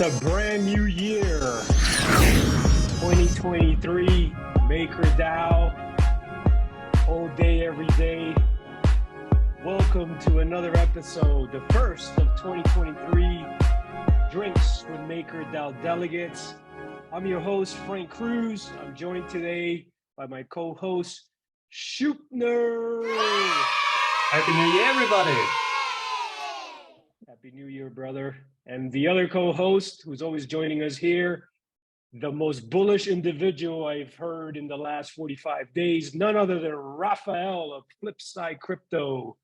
It's a brand new year, 2023, MakerDAO, all day, every day. Welcome to another episode, the first of 2023, Drinks with MakerDAO Delegates. I'm your host, Frank Cruz. I'm joined today by my co-host, Schuppner. Happy New Year, everybody. Happy New Year, brother. And the other co-host who's always joining us here, the most bullish individual I've heard in the last 45 days, none other than Raphael of Flipside Crypto.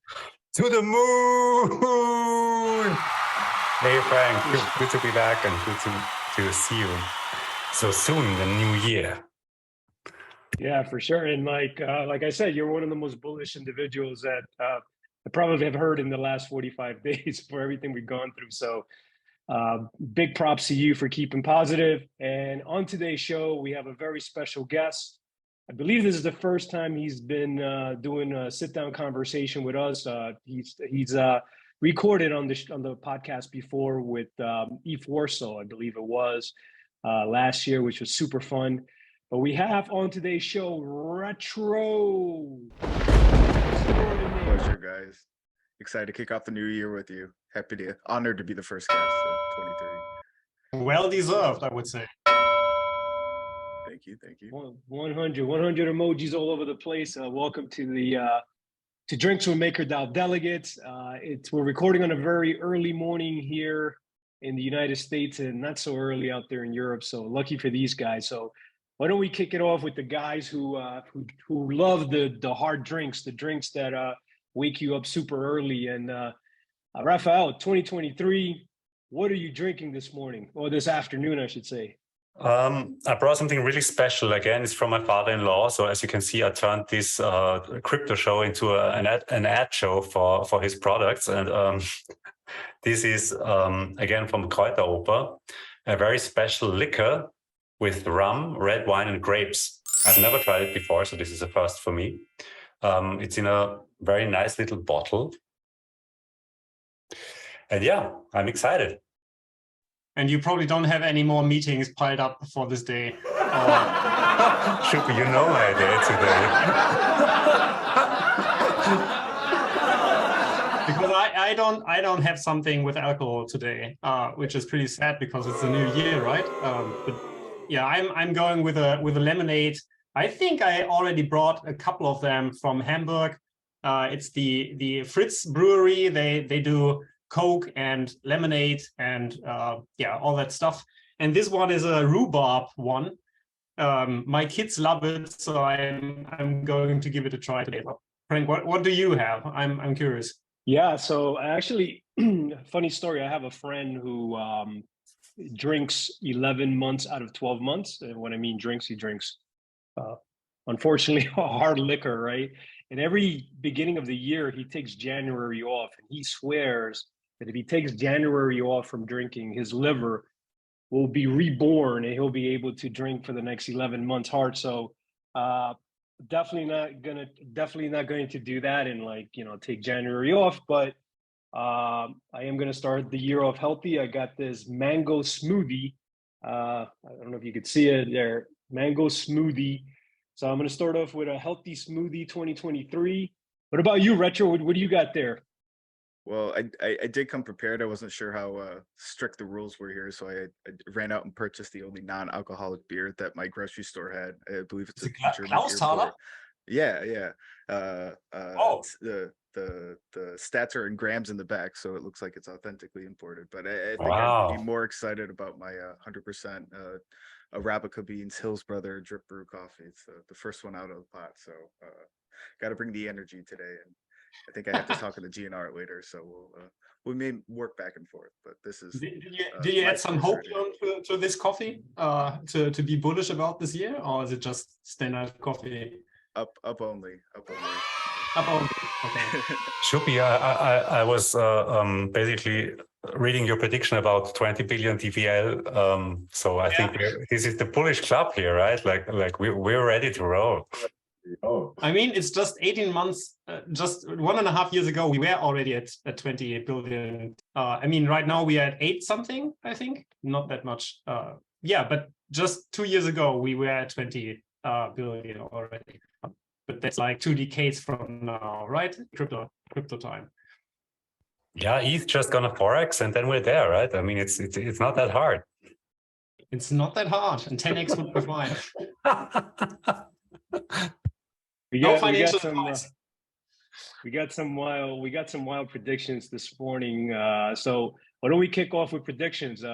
To the moon! Hey, Frank, good to be back and good to see you so soon in the new year. Yeah, for sure. And like I said, you're one of the most bullish individuals that I probably have heard in the last 45 days for everything we've gone through. So big props to you for keeping positive. And on today's show, we have a very special guest. I believe this is the first time he's been doing a sit-down conversation with us. He's recorded on the podcast before with Eve Warsaw, I believe it was, last year, which was super fun. But we have on today's show, Retro. Pleasure, guys. Excited to kick off the new year with you. Honored to be the first guest of 23. Well deserved, I would say. Thank you. 100 emojis all over the place. Welcome to the to Drinks with MakerDAO Delegates. We're recording on a very early morning here in the United States and not so early out there in Europe. So lucky for these guys. So why don't we kick it off with the guys who love the hard drinks, the drinks that wake you up super early. And Raphael, 2023, what are you drinking this morning, or this afternoon, I should say? I brought something really special. Again, it's from my father-in-law. So as you can see, I turned this crypto show into an ad show for his products. And this is, again, from Kräuteroper, a very special liquor with rum, red wine, and grapes. I've never tried it before, so this is a first for me. It's in a very nice little bottle. And yeah, I'm excited. And you probably don't have any more meetings piled up for this day. Schuppner, you know my day today. Because I don't have something with alcohol today, which is pretty sad because it's a new year, right? But yeah, I'm going with a lemonade. I think I already brought a couple of them from Hamburg. It's the Fritz Brewery. They do Coke and lemonade and yeah, all that stuff. And this one is a rhubarb one. My kids love it, so I'm going to give it a try today. Frank, what do you have? I'm curious. Yeah, so actually, funny story. I have a friend who drinks 11 months out of 12 months. And when I mean drinks, he drinks, unfortunately, hard liquor, right? And every beginning of the year, he takes January off, and he swears that if he takes January off from drinking, his liver will be reborn and he'll be able to drink for the next 11 months hard. So definitely not going to do that and take January off, but I am going to start the year off healthy. I got this mango smoothie. I don't know if you could see it there, mango smoothie. So I'm going to start off with a healthy smoothie 2023. What about you, Retro? What do you got there? Well, I did come prepared. I wasn't sure how strict the rules were here, so I ran out and purchased the only non-alcoholic beer that my grocery store had. I believe it's a German beer. Yeah. The stats are in grams in the back, so it looks like it's authentically imported. But I think I'd be more excited about my 100% Arabica beans Hills Brother drip brew coffee. It's the first one out of the pot, so got to bring the energy today. And I think I have to talk to the GNR later, so we may work back and forth. But this is. Did you add some hope to this coffee to be bullish about this year, or is it just standard coffee? Up only. Okay. Schuppner, I was basically reading your prediction about 20 billion TVL. So I think this is the bullish club here, right? Like we're ready to roll. Oh, I mean, it's just 18 months, just 1.5 years ago, we were already at 28 billion. I mean, right now we are at 8 something, I think, not that much. Yeah, but just 2 years ago, we were at 20 billion already. But that's like 2 decades from now, right? Crypto time. Yeah, ETH just gonna Forex and then we're there, right? I mean, it's not that hard. It's not that hard, and 10x would be fine. We got some wild predictions this morning. So why don't we kick off with predictions?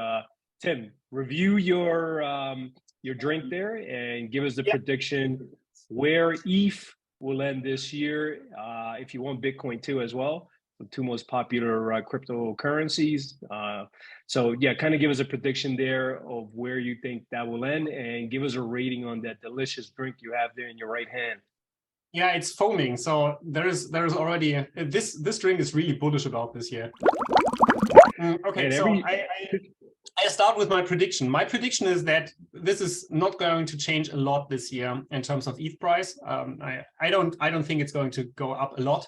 Tim, review your drink there and give us the prediction where ETH will end this year. If you want Bitcoin too as well, the 2 most popular cryptocurrencies. So yeah, kind of give us a prediction there of where you think that will end, and give us a rating on that delicious drink you have there in your right hand. Yeah, it's foaming. So there's already this drink is really bullish about this year. Okay, and so I start with my prediction. My prediction is that this is not going to change a lot this year in terms of ETH price. I don't think it's going to go up a lot,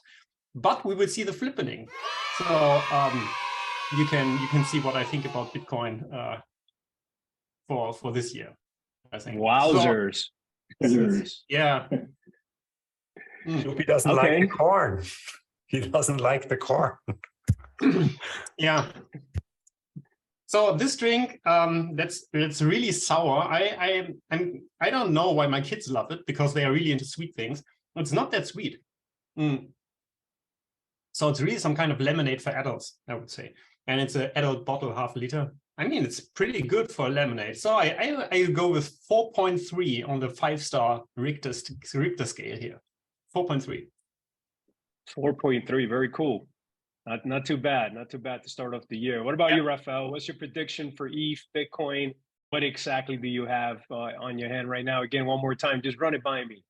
but we will see the flippening. So you can see what I think about Bitcoin for this year, I think. Wowzers! So, yeah. He doesn't like the corn. He doesn't like the corn. Yeah. So this drink, that's really sour. I don't know why my kids love it, because they are really into sweet things. It's not that sweet. So it's really some kind of lemonade for adults, I would say. And it's an adult bottle, ½ liter. I mean, it's pretty good for lemonade. So I go with 4.3 on the 5-star Richter scale here. 4.3. 4.3, very cool. Not too bad. Not too bad to start off the year. What about you, Raphael? What's your prediction for ETH, Bitcoin? What exactly do you have on your hand right now? Again, one more time, just run it by me.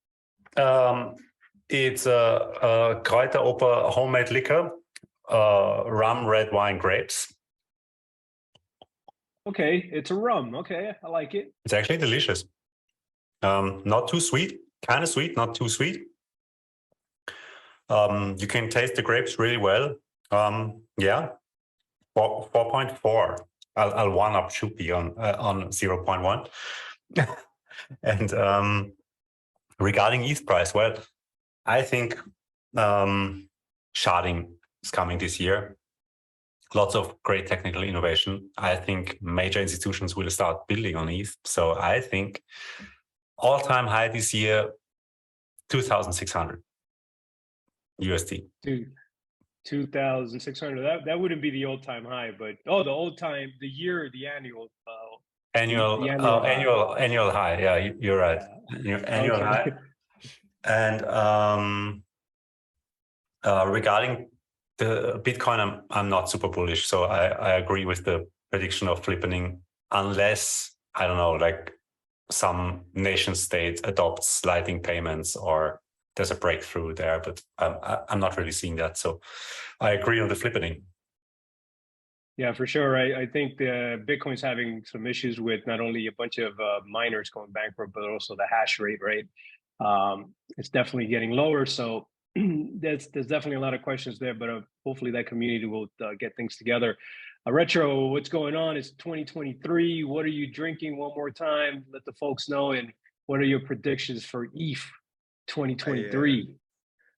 It's a Kräuteroper homemade liquor, rum, red wine, grapes. Okay, it's a rum. Okay, I like it. It's actually delicious. Not too sweet, kind of sweet, not too sweet. You can taste the grapes really well. Yeah, 4.4. I'll one up Schuppner on 0.1. And regarding ETH price, well, I think sharding is coming this year. Lots of great technical innovation. I think major institutions will start building on ETH. So I think all-time high this year, 2,600 USD. 2,600. That wouldn't be the old-time high, but the annual. Annual high. Yeah, you're right. Yeah. Annual high. And regarding the Bitcoin, I'm not super bullish. So I agree with the prediction of flippening, unless, I don't know, like some nation state adopts sliding payments or there's a breakthrough there, but I'm not really seeing that. So I agree on the flippening. Yeah, for sure. I think the Bitcoin's having some issues with not only a bunch of miners going bankrupt, but also the hash rate, right? It's definitely getting lower. So there's definitely a lot of questions there, but hopefully that community will get things together. Retro, what's going on? It's 2023. What are you drinking? One more time, let the folks know. And what are your predictions for ETH 2023?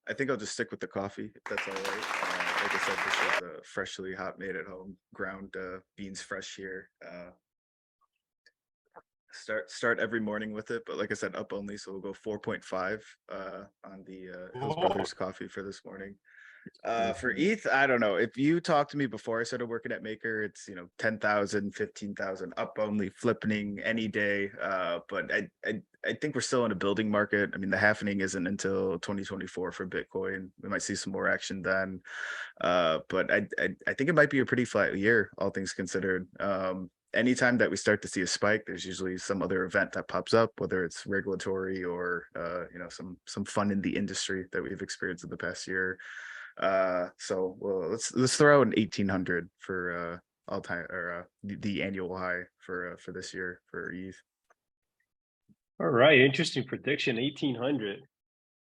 I think I'll just stick with the coffee, if that's all right. Like I said, this is freshly hot made at home, ground beans fresh here. Start every morning with it, but like I said, up only, so we'll go 4.5 on the Hills Brothers coffee for this morning. For ETH, I don't know. If you talked to me before I started working at Maker, it's 10,000, 15,000 up only, flipping any day. But I think we're still in a building market. I mean, the halvening isn't until 2024 for Bitcoin. We might see some more action then. But I think it might be a pretty flat year, all things considered. Anytime that we start to see a spike, there's usually some other event that pops up, whether it's regulatory or some fun in the industry that we've experienced in the past year. So let's throw out an 1,800 for all time, or the annual high for this year for ETH. All right, interesting prediction, 1,800.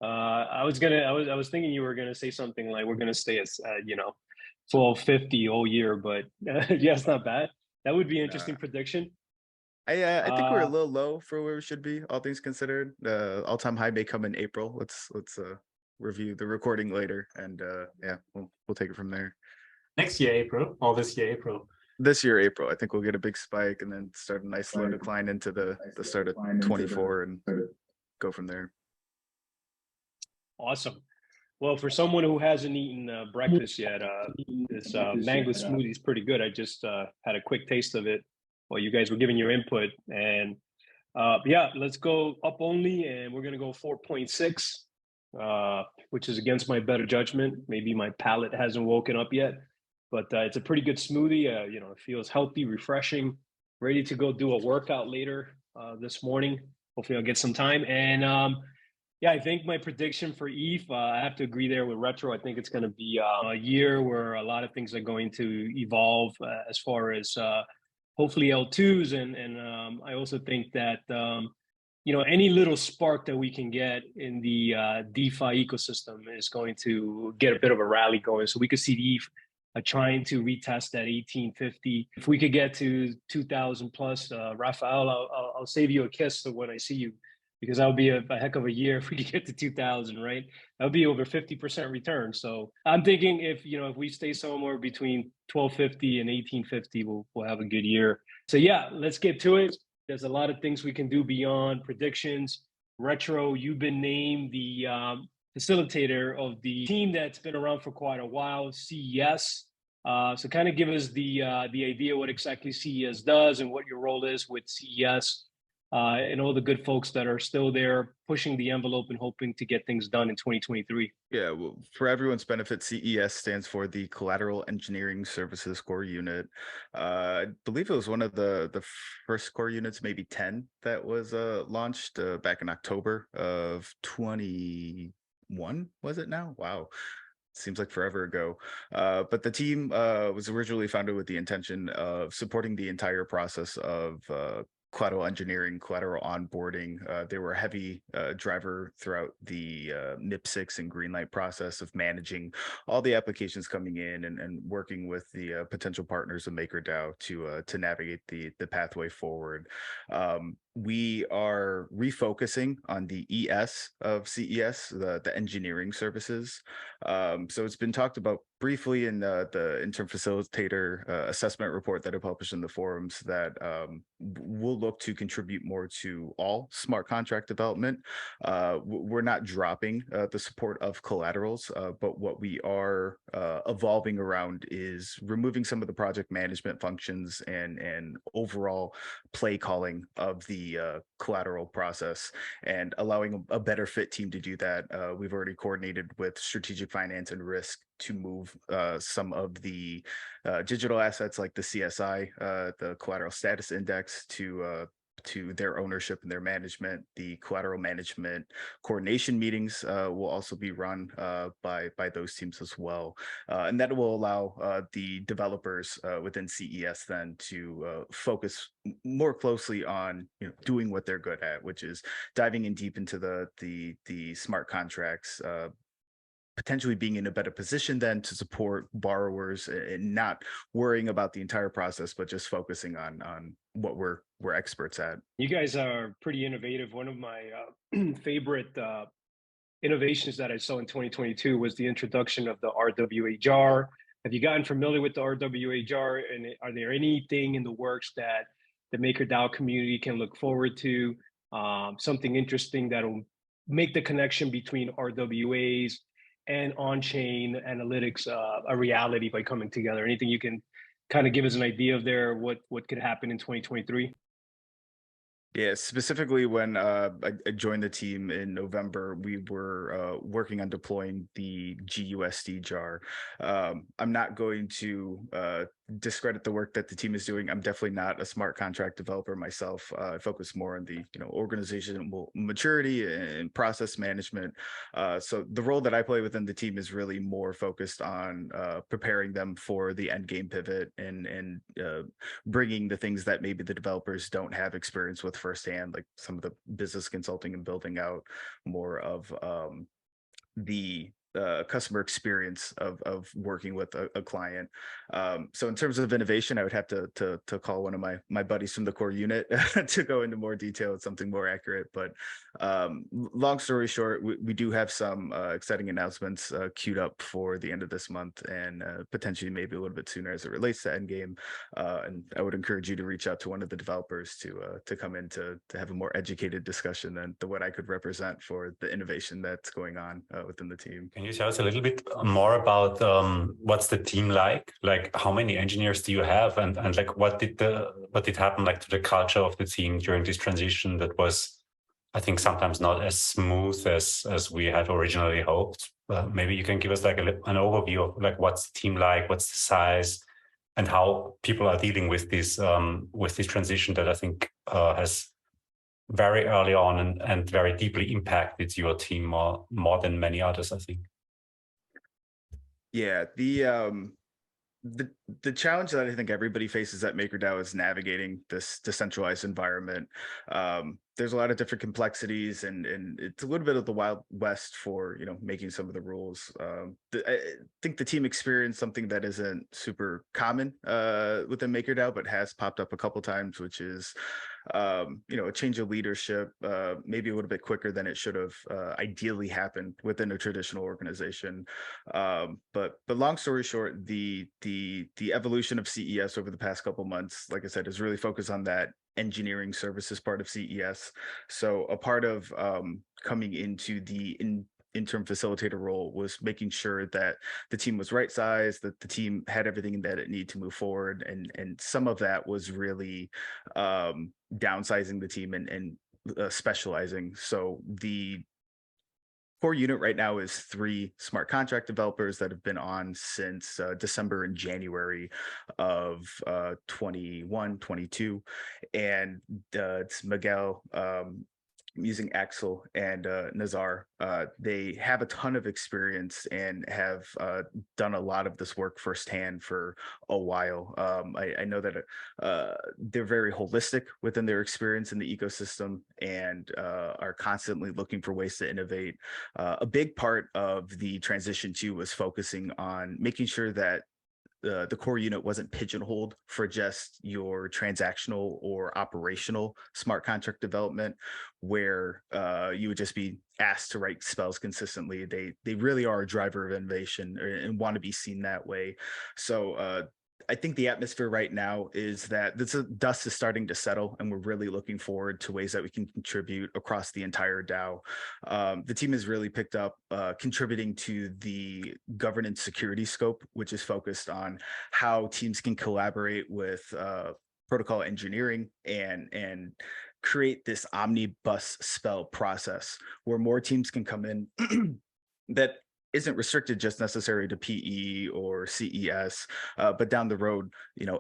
I was thinking you were gonna say something like we're gonna stay at 1250 all year, but yeah, it's not bad. That would be an interesting prediction. I think we're a little low for where we should be, all things considered. All-time high may come in April. Let's review the recording later, and yeah, we'll take it from there. Next year, April, or this year, April? This year, April. I think we'll get a big spike and then start a nice slow decline into the start of 24 and go from there. Awesome. Well, for someone who hasn't eaten breakfast yet, this mango smoothie is pretty good. I just had a quick taste of it while you guys were giving your input. And yeah, let's go up only, and we're going to go 4.6, which is against my better judgment. Maybe my palate hasn't woken up yet, but it's a pretty good smoothie. It feels healthy, refreshing, ready to go do a workout later this morning. Hopefully I'll get some time. And yeah, I think my prediction for ETH, I have to agree there with Retro. I think it's going to be a year where a lot of things are going to evolve as far as hopefully L2s. And I also think that, any little spark that we can get in the DeFi ecosystem is going to get a bit of a rally going. So we could see ETH trying to retest that 1850. If we could get to 2000 plus, Raphael, I'll save you a kiss when I see you, because that would be a heck of a year if we could get to 2000, right? That would be over 50% return. So I'm thinking if we stay somewhere between 1250 and 1850, we'll have a good year. So yeah, let's get to it. There's a lot of things we can do beyond predictions. Retro, you've been named the facilitator of the team that's been around for quite a while, CES. So kind of give us the idea what exactly CES does and what your role is with CES. And all the good folks that are still there pushing the envelope and hoping to get things done in 2023. Yeah, well, for everyone's benefit, CES stands for the Collateral Engineering Services core unit. I believe it was one of the first core units, maybe 10, that was launched back in October of 21, was it now? Wow. Seems like forever ago. But the team was originally founded with the intention of supporting the entire process of collateral engineering, collateral onboarding. They were a heavy driver throughout the NIP6 and Greenlight process of managing all the applications coming in and working with the potential partners of MakerDAO to navigate the pathway forward. We are refocusing on the ES of CES, the engineering services. So it's been talked about briefly in the interim facilitator assessment report that I published in the forums that we'll look to contribute more to all smart contract development. We're not dropping the support of collaterals, but what we are evolving around is removing some of the project management functions and overall play calling of the collateral process and allowing a better fit team to do that. We've already coordinated with strategic finance and risk to move some of the digital assets like the CSI, the collateral status index, to their ownership and their management. The collateral management coordination meetings will also be run by those teams as well. And that will allow the developers within CES then to focus more closely on doing what they're good at, which is diving in deep into the smart contracts, potentially being in a better position then to support borrowers and not worrying about the entire process, but just focusing on what we're experts at. You guys are pretty innovative. One of my favorite innovations that I saw in 2022 was the introduction of the RWA jar. Have you gotten familiar with the RWA jar? And are there anything in the works that the MakerDAO community can look forward to? Something interesting that'll make the connection between RWAs and on-chain analytics a reality by coming together? Anything you can kind of give us an idea of there, what could happen in 2023? Yeah, specifically when I joined the team in November, we were working on deploying the GUSD jar. I'm not going to discredit the work that the team is doing. I'm definitely not a smart contract developer myself. I focus more on the organizational maturity and process management. So the role that I play within the team is really more focused on preparing them for the end game pivot and bringing the things that maybe the developers don't have experience with firsthand, like some of the business consulting and building out more of the customer experience of working with a client. So in terms of innovation, I would have to call one of my buddies from the core unit to go into more detail with something more accurate. But long story short, we do have some exciting announcements queued up for the end of this month, and potentially maybe a little bit sooner as it relates to Endgame. And I would encourage you to reach out to one of the developers to come in to have a more educated discussion than what I could represent for the innovation that's going on within the team. Can you tell us a little bit more about what's the team like? Like, how many engineers do you have, and like what did happen like to the culture of the team during this transition that was, I think, sometimes not as smooth as we had originally hoped? Maybe you can give us like an overview of like what's the team like, what's the size, and how people are dealing with this transition that I think has very early on and very deeply impacted your team more than many others, I think. Yeah, the challenge that I think everybody faces at MakerDAO is navigating this decentralized environment. There's a lot of different complexities, and it's a little bit of the Wild West for making some of the rules. I think the team experienced something that isn't super common within MakerDAO, but has popped up a couple times, which is a change of leadership, maybe a little bit quicker than it should have ideally happened within a traditional organization. But long story short, the evolution of CES over the past couple months, like I said, is really focused on that engineering services part of CES. So a part of coming into the interim facilitator role was making sure that the team was right sized, that the team had everything that it needed to move forward, and some of that was really downsizing the team and specializing. So the core unit right now is 3 smart contract developers that have been on since December and January of 21, 22. And it's Miguel, using Axel, and Nazar. They have a ton of experience and have done a lot of this work firsthand for a while. I know that they're very holistic within their experience in the ecosystem and are constantly looking for ways to innovate. A big part of the transition too was focusing on making sure that the core unit wasn't pigeonholed for just your transactional or operational smart contract development, where you would just be asked to write spells consistently. They really are a driver of innovation and want to be seen that way. So I think the atmosphere right now is that the dust is starting to settle, and we're really looking forward to ways that we can contribute across the entire DAO. The team has really picked up contributing to the governance security scope, which is focused on how teams can collaborate with protocol engineering and create this omnibus spell process where more teams can come in that isn't restricted just necessarily to PE or CES, but down the road,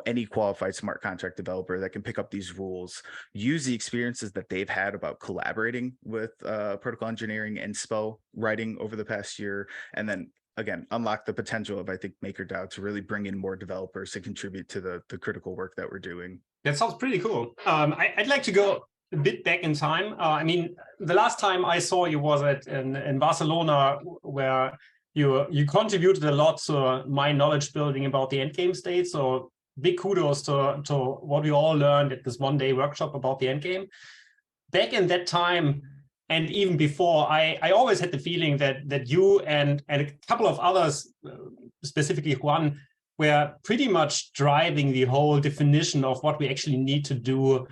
any qualified smart contract developer that can pick up these rules, use the experiences that they've had about collaborating with protocol engineering and spell writing over the past year, and then again, unlock the potential of, I think, MakerDAO to really bring in more developers to contribute to the critical work that we're doing. That sounds pretty cool. I'd like to go a bit back in time. I mean, the last time I saw you was in Barcelona, where you contributed a lot to my knowledge building about the endgame state. So big kudos to what we all learned at this one-day workshop about the endgame. Back in that time, and even before, I always had the feeling that you and a couple of others, specifically Juan, were pretty much driving the whole definition of what we actually need to do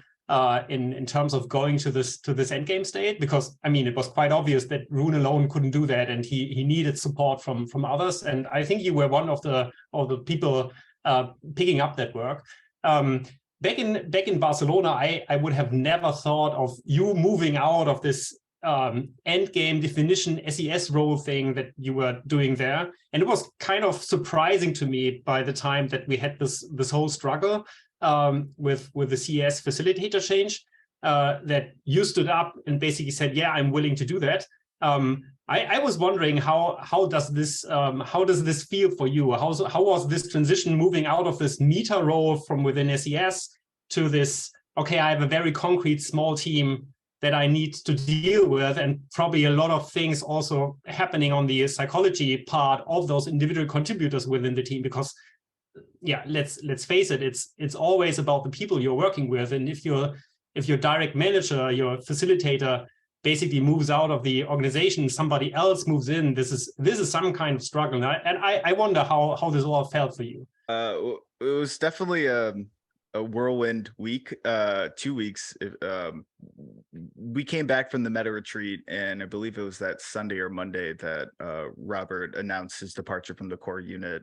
in terms of going to this endgame state, because I mean it was quite obvious that Rune alone couldn't do that, and he needed support from others. And I think you were one of the people picking up that work. Back in Barcelona, I would have never thought of you moving out of this EndGame definition SES role thing that you were doing there. And it was kind of surprising to me by the time that we had this whole struggle with the CES facilitator change, that you stood up and basically said, yeah, I'm willing to do that. I was wondering how does this feel for you? How was this transition moving out of this meta role from within SES to this, okay, I have a very concrete small team that I need to deal with, and probably a lot of things also happening on the psychology part of those individual contributors within the team, because yeah, let's face it, it's always about the people you're working with. And if your direct manager, your facilitator basically moves out of the organization, somebody else moves in, this is some kind of struggle. And I wonder how this all felt for you. It was definitely a whirlwind week, 2 weeks. We came back from the meta retreat, and I believe it was that Sunday or Monday that Robert announced his departure from the core unit.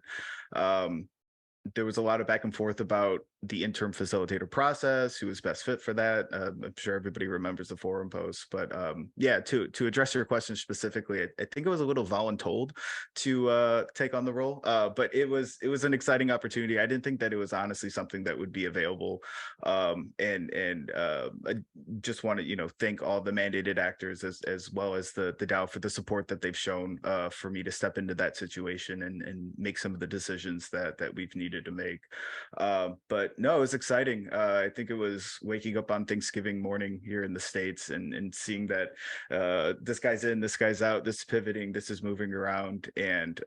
There was a lot of back and forth about the interim facilitator process, who was best fit for that. I'm sure everybody remembers the forum post, but yeah, to address your question specifically, I think it was a little voluntold to take on the role, but it was an exciting opportunity. I didn't think that it was honestly something that would be available, and I just want to thank all the mandated actors as well as the DAO for the support that they've shown for me to step into that situation and make some of the decisions that we've needed to make. But no, it was exciting. I think it was waking up on Thanksgiving morning here in the States and seeing that this guy's in, this guy's out, this is pivoting, this is moving around. And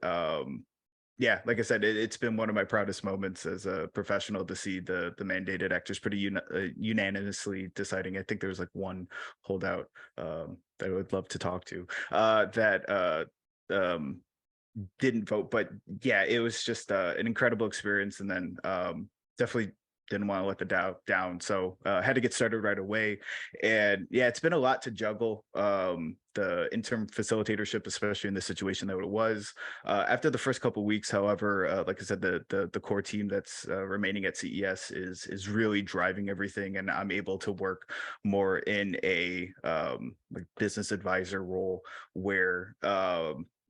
yeah, like I said, it's been one of my proudest moments as a professional to see the mandated actors pretty unanimously deciding. I think there was like one holdout that I would love to talk to that didn't vote, but yeah, it was just an incredible experience. And then definitely didn't want to let the DAO down, so had to get started right away. And yeah, it's been a lot to juggle the interim facilitatorship, especially in the situation that it was. After the first couple of weeks, however, like I said, the core team that's remaining at CES is really driving everything, and I'm able to work more in a like business advisor role where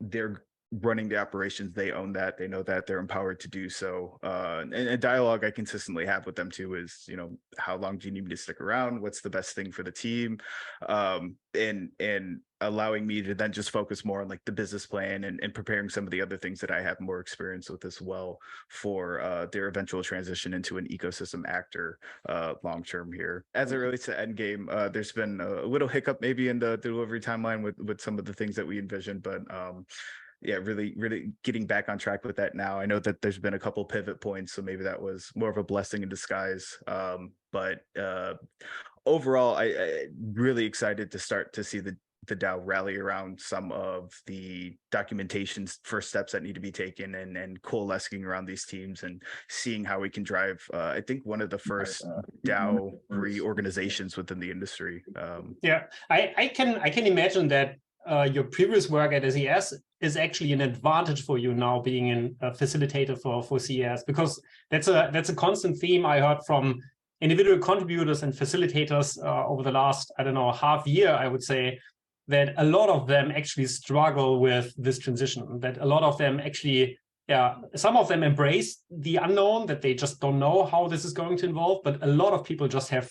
they're running the operations. They own that, they know that, they're empowered to do so. And a dialogue I consistently have with them too is, how long do you need me to stick around? What's the best thing for the team? And allowing me to then just focus more on like the business plan and preparing some of the other things that I have more experience with as well for their eventual transition into an ecosystem actor long term here. As it relates to EndGame, there's been a little hiccup maybe in the delivery timeline with some of the things that we envisioned, but yeah, really getting back on track with that now. I know that there's been a couple pivot points, so maybe that was more of a blessing in disguise. But overall, I really excited to start to see the DAO rally around some of the documentation first steps that need to be taken and coalescing around these teams and seeing how we can drive, I think, one of the first DAO reorganizations within the industry. Yeah, I can imagine that your previous work at SES is actually an advantage for you now being a facilitator for CES, because that's a constant theme I heard from individual contributors and facilitators over the last, I don't know, half year, I would say, that a lot of them actually struggle with this transition, that a lot of them actually, some of them embrace the unknown, that they just don't know how this is going to evolve, but a lot of people just have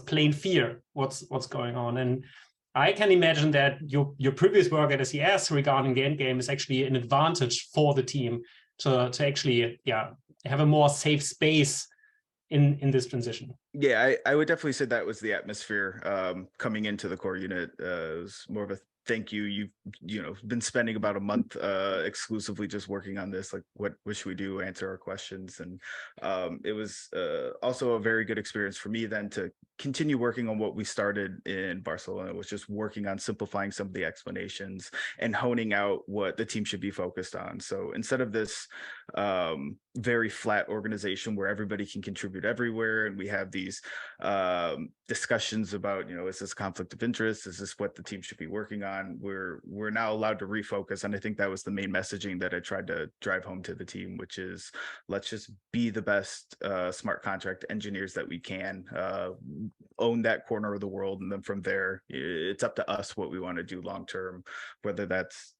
plain fear what's going on. And I can imagine that your previous work at SES regarding the EndGame is actually an advantage for the team to actually have a more safe space in this transition. Yeah, I would definitely say that was the atmosphere coming into the core unit. It was more of a thank you. You've been spending about a month exclusively just working on this. Like, what should we do? Answer our questions. And it was also a very good experience for me then to continue working on what we started in Barcelona, which is working on simplifying some of the explanations and honing out what the team should be focused on. So instead of this very flat organization where everybody can contribute everywhere, and we have these discussions about, you know, is this conflict of interest, is this what the team should be working on. We're now allowed to refocus, and I think that was the main messaging that I tried to drive home to the team, which is let's just be the best smart contract engineers that we can, own that corner of the world, and then from there it's up to us what we want to do long term, whether that's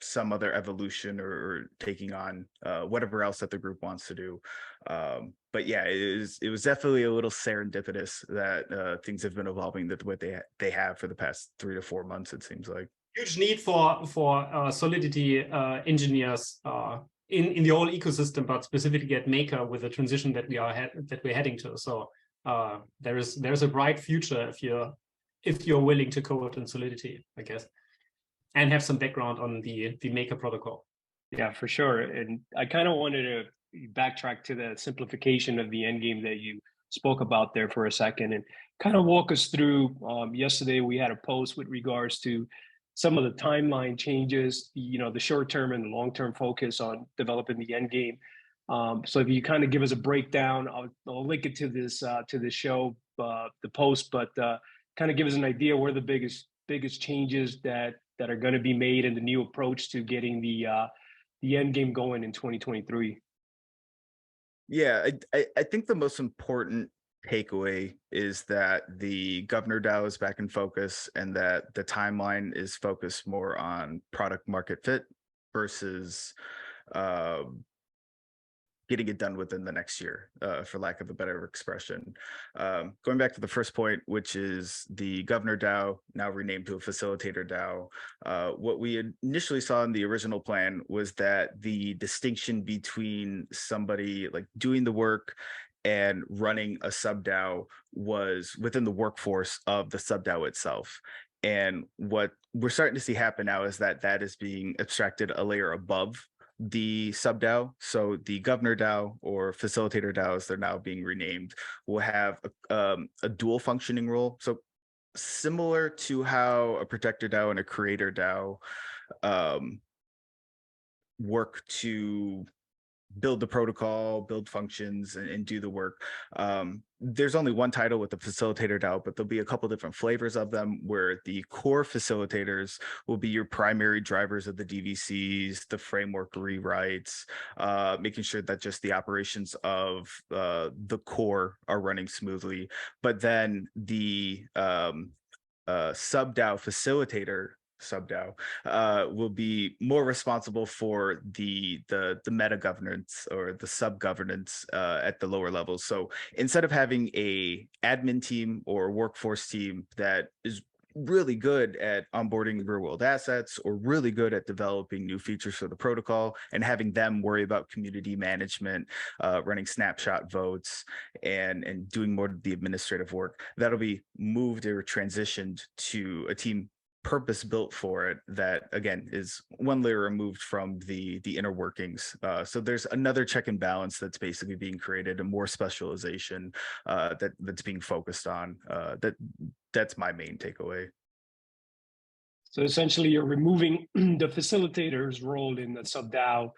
some other evolution or taking on whatever else that the group wants to do. But yeah, it was definitely a little serendipitous that things have been evolving that what they have for the past 3 to 4 months, it seems like. Huge need for Solidity engineers in the whole ecosystem, but specifically at Maker with the transition that we're heading to. So there's a bright future if you're willing to code in Solidity, I guess, and have some background on the Maker protocol. Yeah, for sure. And I kind of wanted to backtrack to the simplification of the endgame that you spoke about there for a second, and kind of walk us through. Yesterday, we had a post with regards to some of the timeline changes, you know, the short-term and the long-term focus on developing the endgame. So if you kind of give us a breakdown, I'll link it to this show, the post, but kind of give us an idea where the biggest changes that are going to be made in the new approach to getting the end game going in 2023. Yeah, I think the most important takeaway is that the Governor DAO is back in focus, and that the timeline is focused more on product market fit versus getting it done within the next year, for lack of a better expression. Going back to the first point, which is the Governor DAO, now renamed to a Facilitator DAO. What we initially saw in the original plan was that the distinction between somebody like doing the work and running a sub-DAO was within the workforce of the sub-DAO itself. And what we're starting to see happen now is that is being abstracted a layer above the sub-DAO. So the Governor DAO, or Facilitator DAOs, they're now being renamed, will have a dual functioning role. So similar to how a Protector DAO and a Creator DAO work to build the protocol, build functions, and do the work. There's only one title with the Facilitator DAO, but there'll be a couple different flavors of them, where the core facilitators will be your primary drivers of the DVCs, the framework rewrites, making sure that just the operations of the core are running smoothly. But then the sub-DAO facilitator sub-DAO will be more responsible for the meta governance or the sub governance at the lower levels. So instead of having a admin team or workforce team that is really good at onboarding real world assets or really good at developing new features for the protocol, and having them worry about community management, running snapshot votes, and doing more of the administrative work, that'll be moved or transitioned to a team purpose built for it, that again is one layer removed from the inner workings. So there's another check and balance that's basically being created, and more specialization that's being focused on. That's my main takeaway. So essentially, you're removing the facilitator's role in the sub-DAO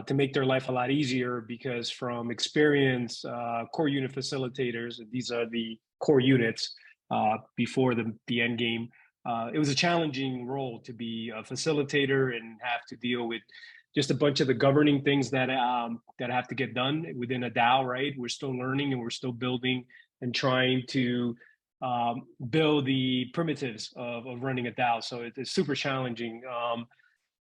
to make their life a lot easier, because from experience, core unit facilitators, these are the core units before the end game. It was a challenging role to be a facilitator and have to deal with just a bunch of the governing things that have to get done within a DAO, right? We're still learning and we're still building and trying to build the primitives of running a DAO. So it's super challenging.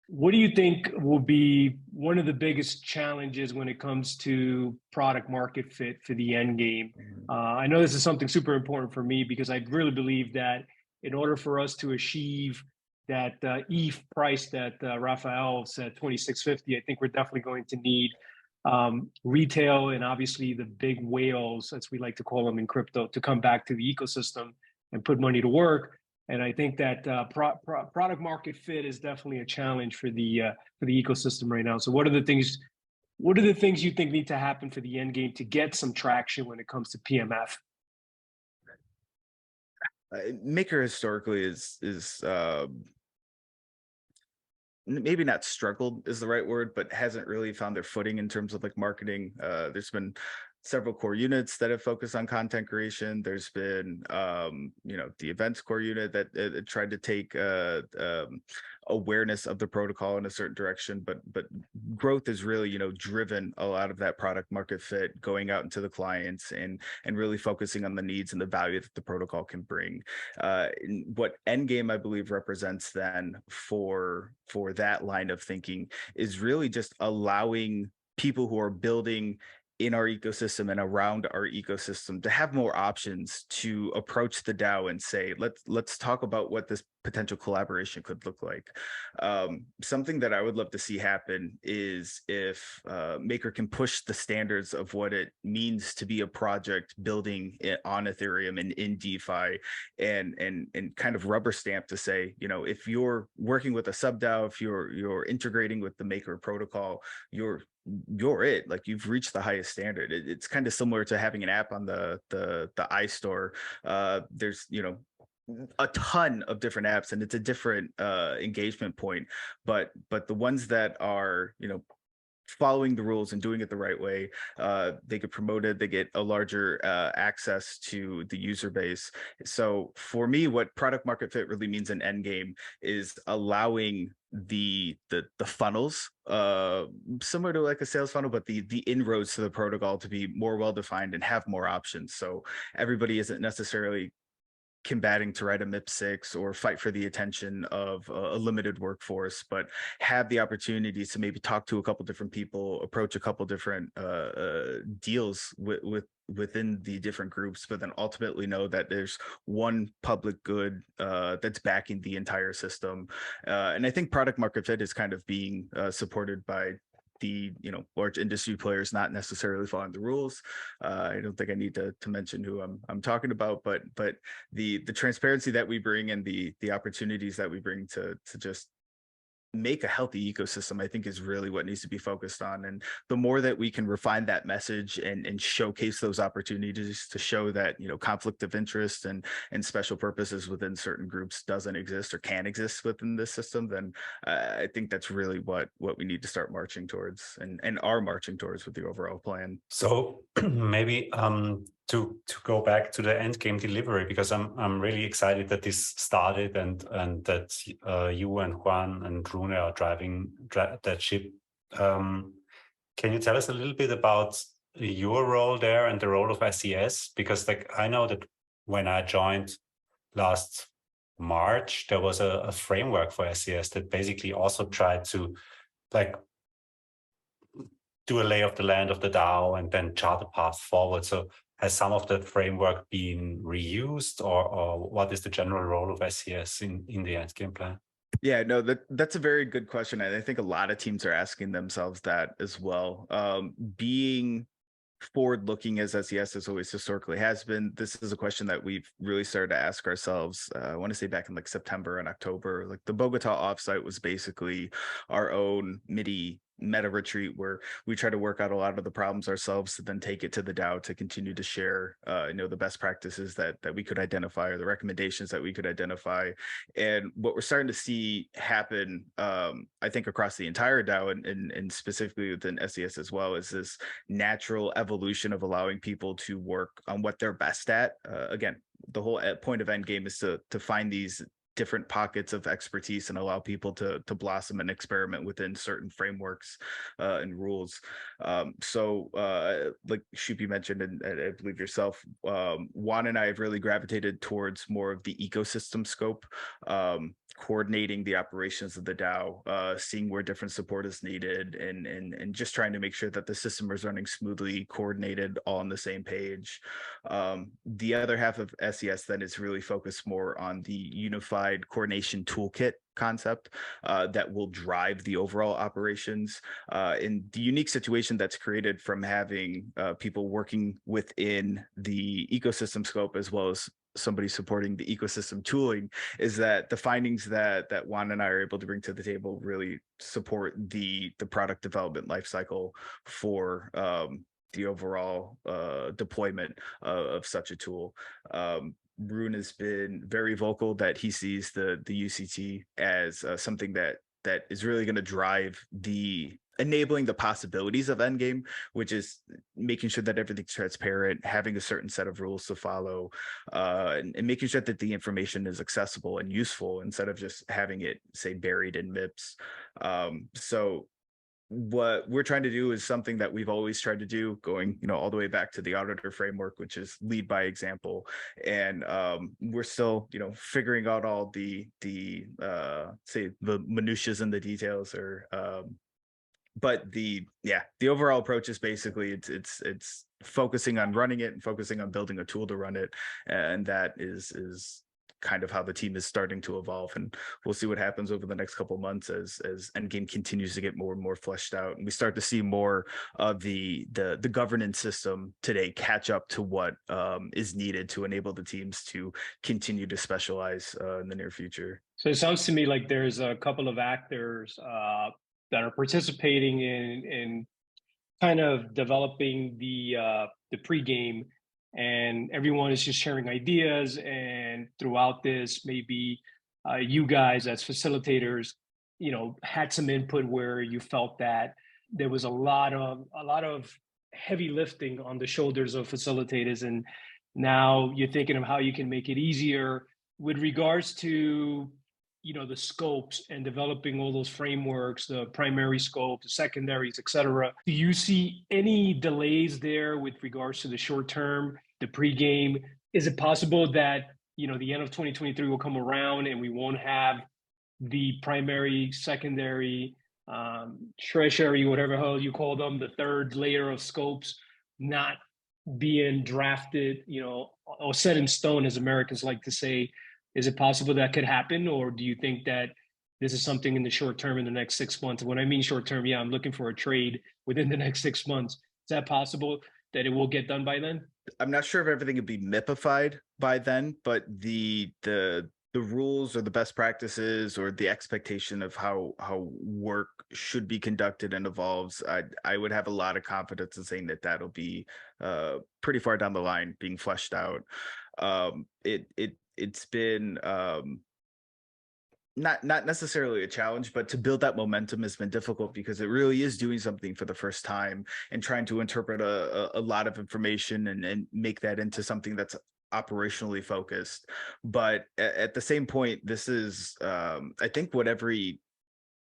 What do you think will be one of the biggest challenges when it comes to product market fit for the end game? I know this is something super important for me, because I really believe that in order for us to achieve that ETH price that Raphael said, 2650, I think we're definitely going to need retail and obviously the big whales, as we like to call them in crypto, to come back to the ecosystem and put money to work. And I think that product market fit is definitely a challenge for the ecosystem right now. So what are the things you think need to happen for the end game to get some traction when it comes to PMF? Maker historically is maybe not struggled is the right word, but hasn't really found their footing in terms of like marketing. There's been several core units that have focused on content creation. There's been, the events core unit that tried to take awareness of the protocol in a certain direction, but growth is really, driven a lot of that product market fit, going out into the clients and really focusing on the needs and the value that the protocol can bring. What EndGame, I believe, represents then for that line of thinking is really just allowing people who are building in our ecosystem and around our ecosystem to have more options to approach the DAO and say, let's talk about what this potential collaboration could look like. Something that I would love to see happen is if Maker can push the standards of what it means to be a project building on Ethereum and in DeFi, and kind of rubber stamp to say, if you're working with a sub DAO, if you're integrating with the Maker protocol, you're it, like you've reached the highest standard. It's kind of similar to having an app on the iStore. There's a ton of different apps, and it's a different engagement point, but the ones that are following the rules and doing it the right way, they get promoted, they get a larger access to the user base. So for me, what product market fit really means in EndGame is allowing the funnels, similar to like a sales funnel, but the inroads to the protocol to be more well defined and have more options. So everybody isn't necessarily combating to write a MIP6 or fight for the attention of a limited workforce, but have the opportunity to maybe talk to a couple different people, approach a couple different deals within the different groups, but then ultimately know that there's one public good that's backing the entire system. And I think product market fit is kind of being supported by the large industry players not necessarily following the rules. I don't think I need to mention who I'm talking about, but the transparency that we bring and the opportunities that we bring to just make a healthy ecosystem, I think is really what needs to be focused on. And the more that we can refine that message and showcase those opportunities to show that conflict of interest and special purposes within certain groups doesn't exist or can exist within this system, then I think that's really what we need to start marching towards and are marching towards with the overall plan. So maybe to go back to the EndGame delivery, because I'm really excited that this started and that you and Juan and Rune are driving that ship. Can you tell us a little bit about your role there and the role of SES? Because I know that when I joined last March, there was a framework for SES that basically also tried to do a lay of the land of the DAO and then chart a path forward. So has some of that framework been reused, or what is the general role of SES in the EndGame plan? Yeah, no, that's a very good question. And I think a lot of teams are asking themselves that as well. Being forward-looking as SES as always historically has been, this is a question that we've really started to ask ourselves. I want to say back in September and October. The Bogota offsite was basically our own meta retreat where we try to work out a lot of the problems ourselves to then take it to the DAO to continue to share the best practices that we could identify, or the recommendations that we could identify. And what we're starting to see happen, I think across the entire DAO and specifically within SES as well, is this natural evolution of allowing people to work on what they're best at. Again, the whole point of EndGame is to find these different pockets of expertise and allow people to blossom and experiment within certain frameworks and rules. So like Schuppy mentioned, and I believe yourself, Juan and I have really gravitated towards more of the ecosystem scope, coordinating the operations of the DAO, seeing where different support is needed, and just trying to make sure that the system is running smoothly, coordinated, all on the same page. The other half of SES then is really focused more on the unified coordination toolkit concept that will drive the overall operations. In the unique situation that's created from having people working within the ecosystem scope as well as somebody supporting the ecosystem tooling, is that the findings that Juan and I are able to bring to the table really support the product development lifecycle for the overall deployment of such a tool. Rune has been very vocal that he sees the UCT as something that that is really going to drive enabling the possibilities of EndGame, which is making sure that everything's transparent, having a certain set of rules to follow, and making sure that the information is accessible and useful instead of just having it, say, buried in MIPS. So what we're trying to do is something that we've always tried to do, going all the way back to the auditor framework, which is lead by example. And we're still figuring out all the say the minutiae and the details, or but the overall approach is basically it's focusing on running it and focusing on building a tool to run it, and that is kind of how the team is starting to evolve. And we'll see what happens over the next couple of months as EndGame continues to get more and more fleshed out, and we start to see more of the governance system today catch up to what is needed to enable the teams to continue to specialize in the near future. So it sounds to me like there's a couple of actors that are participating in kind of developing the pregame, and everyone is just sharing ideas. And throughout this, maybe you guys as facilitators, had some input where you felt that there was a lot of heavy lifting on the shoulders of facilitators, and now you're thinking of how you can make it easier with regards to the scopes and developing all those frameworks, the primary scope, the secondaries, et cetera. Do you see any delays there with regards to the short term, the pregame? Is it possible that, the end of 2023 will come around and we won't have the primary, secondary, tertiary, whatever the hell you call them, the third layer of scopes not being drafted, or set in stone, as Americans like to say? Is it possible that could happen, or do you think that this is something in the short term, in the next 6 months? When I mean short term, I'm looking for a trade within the next 6 months. Is that possible that it will get done by then? I'm not sure if everything would be MIPified by then, but the rules or the best practices or the expectation of how work should be conducted and evolves, I would have a lot of confidence in saying that that'll be pretty far down the line being fleshed out. It's been not necessarily a challenge, but to build that momentum has been difficult because it really is doing something for the first time and trying to interpret a lot of information and make that into something that's operationally focused. But at the same point, this is I think what every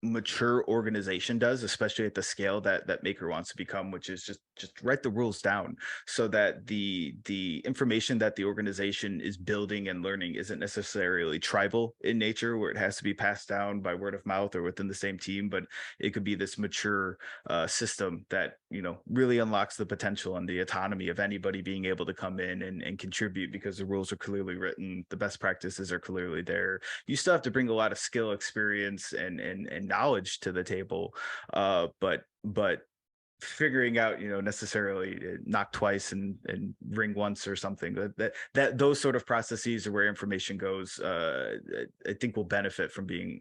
mature organization does, especially at the scale that Maker wants to become, which is just write the rules down so that the information that the organization is building and learning isn't necessarily tribal in nature, where it has to be passed down by word of mouth or within the same team, but it could be this mature system that really unlocks the potential and the autonomy of anybody being able to come in and contribute, because the rules are clearly written, the best practices are clearly there. You still have to bring a lot of skill, experience, and knowledge to the table, but figuring out necessarily knock twice and ring once or something, that those sort of processes are where information goes, I think will benefit from being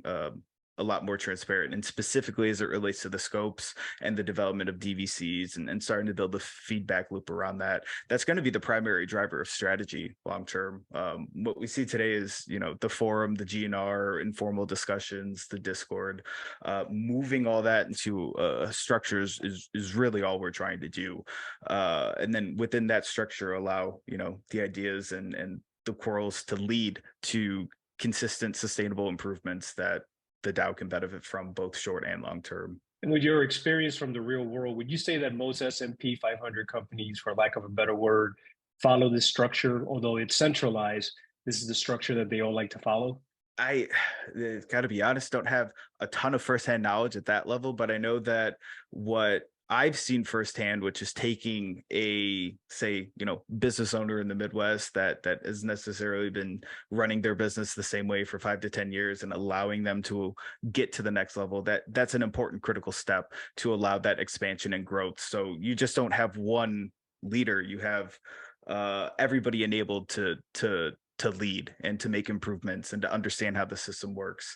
a lot more transparent, and specifically as it relates to the scopes and the development of DVCs and starting to build the feedback loop around that. That's going to be the primary driver of strategy long term. What we see today is the forum, the GNR, informal discussions, the Discord, moving all that into structures is really all we're trying to do, and then within that structure allow the ideas and the quarrels to lead to consistent, sustainable improvements that the DAO can benefit from, both short and long term. And with your experience from the real world, would you say that most S&P 500 companies, for lack of a better word, follow this structure? Although it's centralized, this is the structure that they all like to follow? I got to be honest, don't have a ton of firsthand knowledge at that level, but I know that what I've seen firsthand, which is taking a, say, business owner in the Midwest that has necessarily been running their business the same way for 5 to 10 years and allowing them to get to the next level. That's an important critical step to allow that expansion and growth. So you just don't have one leader. You have everybody enabled to lead and to make improvements and to understand how the system works.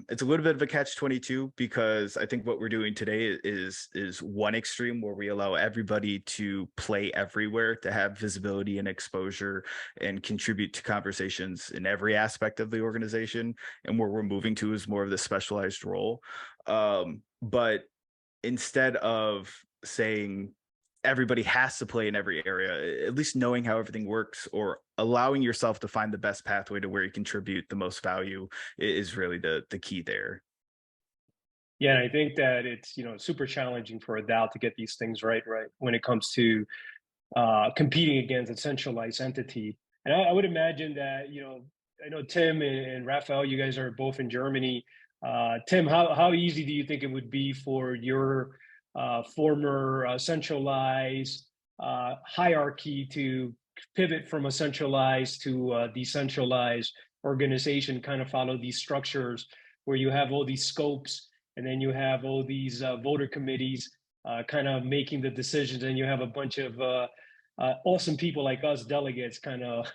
It's a little bit of a catch-22 because I think what we're doing today is one extreme where we allow everybody to play everywhere, to have visibility and exposure and contribute to conversations in every aspect of the organization. And where we're moving to is more of the specialized role. But instead of saying everybody has to play in every area, at least knowing how everything works or allowing yourself to find the best pathway to where you contribute the most value is really the key there. Yeah, and I think that it's, super challenging for a DAO to get these things right when it comes to competing against a centralized entity. And I would imagine that, I know Tim and Raphael, you guys are both in Germany. Tim, how easy do you think it would be for your former centralized hierarchy to pivot from a centralized to a decentralized organization, kind of follow these structures where you have all these scopes and then you have all these voter committees kind of making the decisions, and you have a bunch of awesome people like us delegates kind of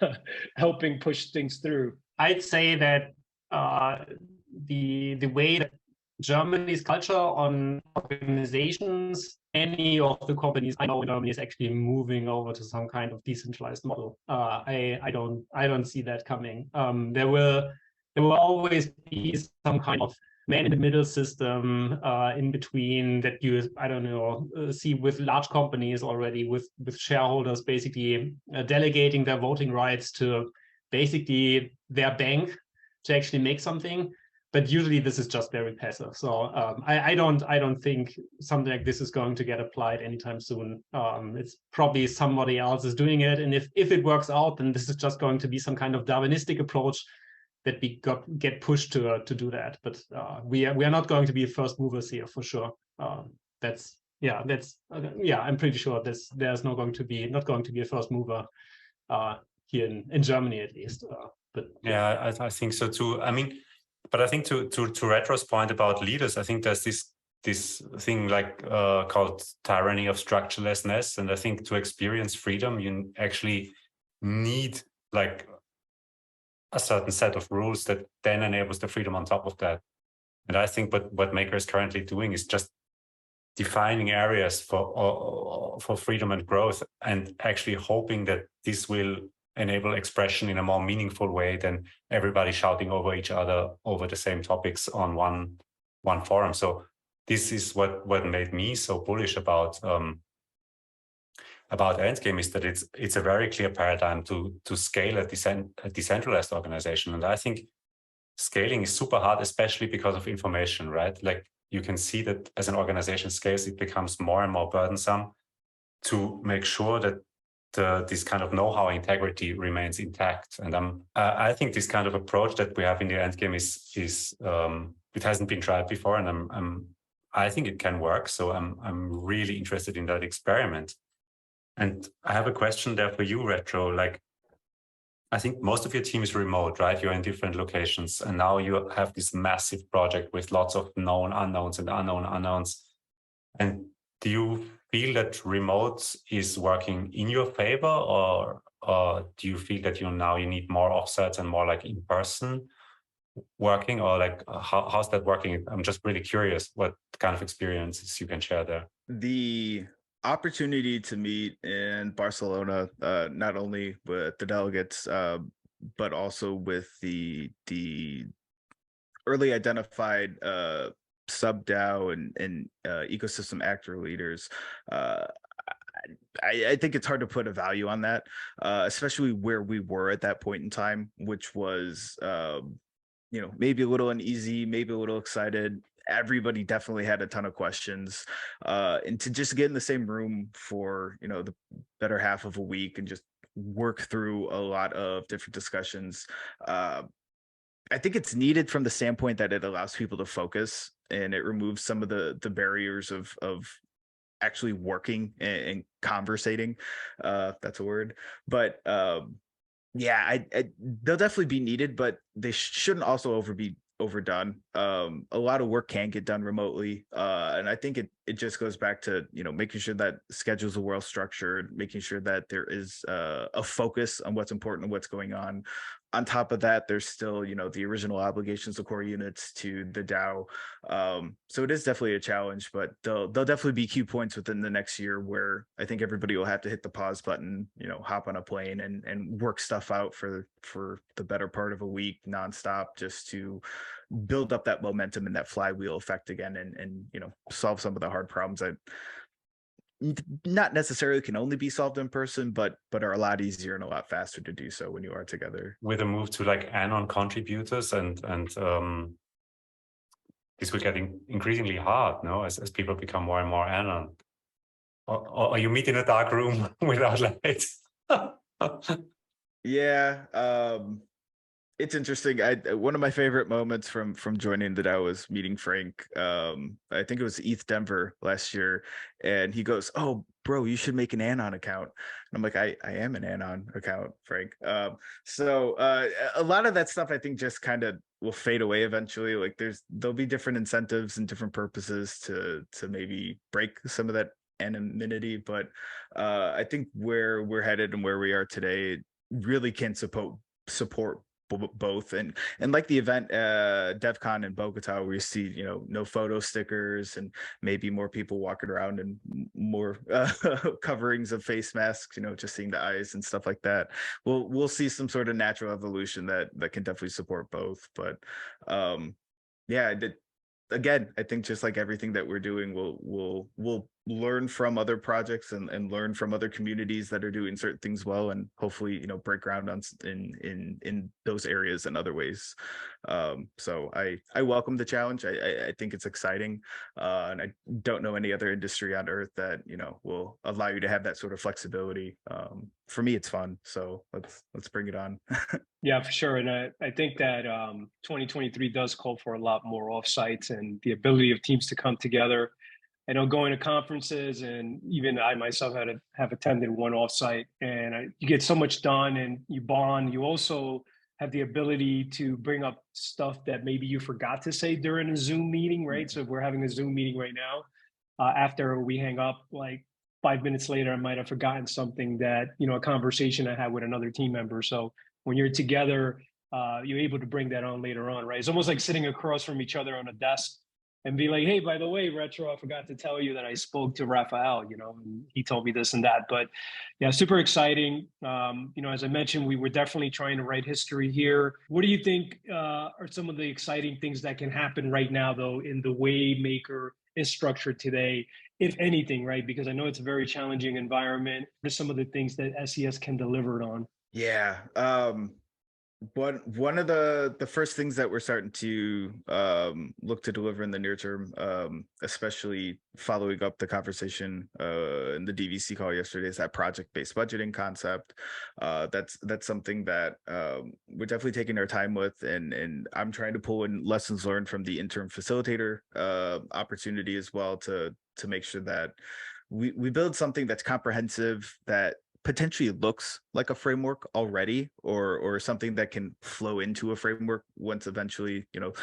helping push things through? I'd say that the way that Germany's culture on organizations, any of the companies I know in Germany is actually moving over to some kind of decentralized model. I don't see that coming. There will always be some kind of man in the middle system in between that you, I don't know, see with large companies already, with shareholders basically delegating their voting rights to basically their bank to actually make something. But usually this is just very passive. So I don't think something like this is going to get applied anytime soon. It's probably somebody else is doing it. And if it works out, then this is just going to be some kind of Darwinistic approach that we get pushed to do that. But we are not going to be first movers here for sure. I'm pretty sure there's not going to be a first mover here in Germany at least. I think so too. I mean, but I think to Retro's point about leaders, I think there's this thing like called tyranny of structurelessness, and I think to experience freedom, you actually need like a certain set of rules that then enables the freedom on top of that. And I think what Maker is currently doing is just defining areas for freedom and growth, and actually hoping that this will enable expression in a more meaningful way than everybody shouting over each other over the same topics on one forum. So this is what made me so bullish about EndGame, is that it's a very clear paradigm to scale a decentralized organization. And I think scaling is super hard, especially because of information, right? Like you can see that as an organization scales, it becomes more and more burdensome to make sure that this kind of know-how integrity remains intact. And I think this kind of approach that we have in the EndGame is it hasn't been tried before, and I think it can work. So I'm really interested in that experiment. And I have a question there for you, Retro. Like, I think most of your team is remote, right? You're in different locations, and now you have this massive project with lots of known unknowns and unknown unknowns. And do you feel that remote is working in your favor, or do you feel that you need more offsets and more like in-person working, or like how's that working? I'm just really curious what kind of experiences you can share there. The opportunity to meet in Barcelona, not only with the delegates, but also with the early identified sub-DAO and ecosystem actor leaders. I think it's hard to put a value on that, especially where we were at that point in time, which was, maybe a little uneasy, maybe a little excited. Everybody definitely had a ton of questions, and to just get in the same room for, the better half of a week and just work through a lot of different discussions. I think it's needed from the standpoint that it allows people to focus, and it removes some of the barriers of actually working and conversating. That's a word, but they'll definitely be needed, but they shouldn't also overdone. A lot of work can get done remotely, and I think it just goes back to, you know, making sure that schedules are well structured, making sure that there is a focus on what's important and what's going on. On top of that, there's still, you know, the original obligations of core units to the DAO. So it is definitely a challenge, but there'll definitely be key points within the next year where I think everybody will have to hit the pause button, you know, hop on a plane and work stuff out for the better part of a week nonstop, just to build up that momentum and that flywheel effect again, and you know, solve some of the hard problems that not necessarily can only be solved in person, but are a lot easier and a lot faster to do so when you are together. With a move to like anon contributors and this will get increasingly hard, no, as people become more and more anon. Or you meet in a dark room without lights. Yeah, it's interesting. One of my favorite moments from joining the DAO was meeting Frank. I think it was ETH Denver last year, and he goes, "Oh, bro, you should make an Anon account." And I'm like, I am an Anon account, Frank. So a lot of that stuff I think just kind of will fade away eventually. Like there'll be different incentives and different purposes to maybe break some of that anonymity, but I think where we're headed and where we are today really can support both. And like the event DevCon in Bogota, where you see, you know, no photo stickers and maybe more people walking around and more coverings of face masks, you know, just seeing the eyes and stuff like that. We'll see some sort of natural evolution that can definitely support both. But yeah, again, I think just like everything that we're doing, we'll learn from other projects and learn from other communities that are doing certain things well, and hopefully, you know, break ground on in those areas and other ways. So I welcome the challenge. I think it's exciting, and I don't know any other industry on earth that, you know, will allow you to have that sort of flexibility. For me, it's fun. So let's bring it on. Yeah, for sure. And I think that 2023 does call for a lot more offsites and the ability of teams to come together. I know going to conferences, and even I myself have attended one offsite, and you get so much done and you bond. You also have the ability to bring up stuff that maybe you forgot to say during a Zoom meeting, right? So if we're having a Zoom meeting right now, after we hang up, like 5 minutes later, I might have forgotten something that, you know, a conversation I had with another team member. So when you're together, you're able to bring that on later on, right? It's almost like sitting across from each other on a desk and be like, hey, by the way, Retro, I forgot to tell you that I spoke to Raphael, you know, and he told me this and that. But yeah, super exciting. You know, as I mentioned, we were definitely trying to write history here. What do you think are some of the exciting things that can happen right now, though, in the way Maker is structured today, if anything, right? Because I know it's a very challenging environment. What are some of the things that SES can deliver on? Yeah. One of the first things that we're starting to look to deliver in the near term, especially following up the conversation in the DVC call yesterday, is that project-based budgeting concept. That's something that we're definitely taking our time with, and I'm trying to pull in lessons learned from the interim facilitator opportunity as well, to make sure that we build something that's comprehensive, that potentially looks like a framework already, or something that can flow into a framework once eventually, you know,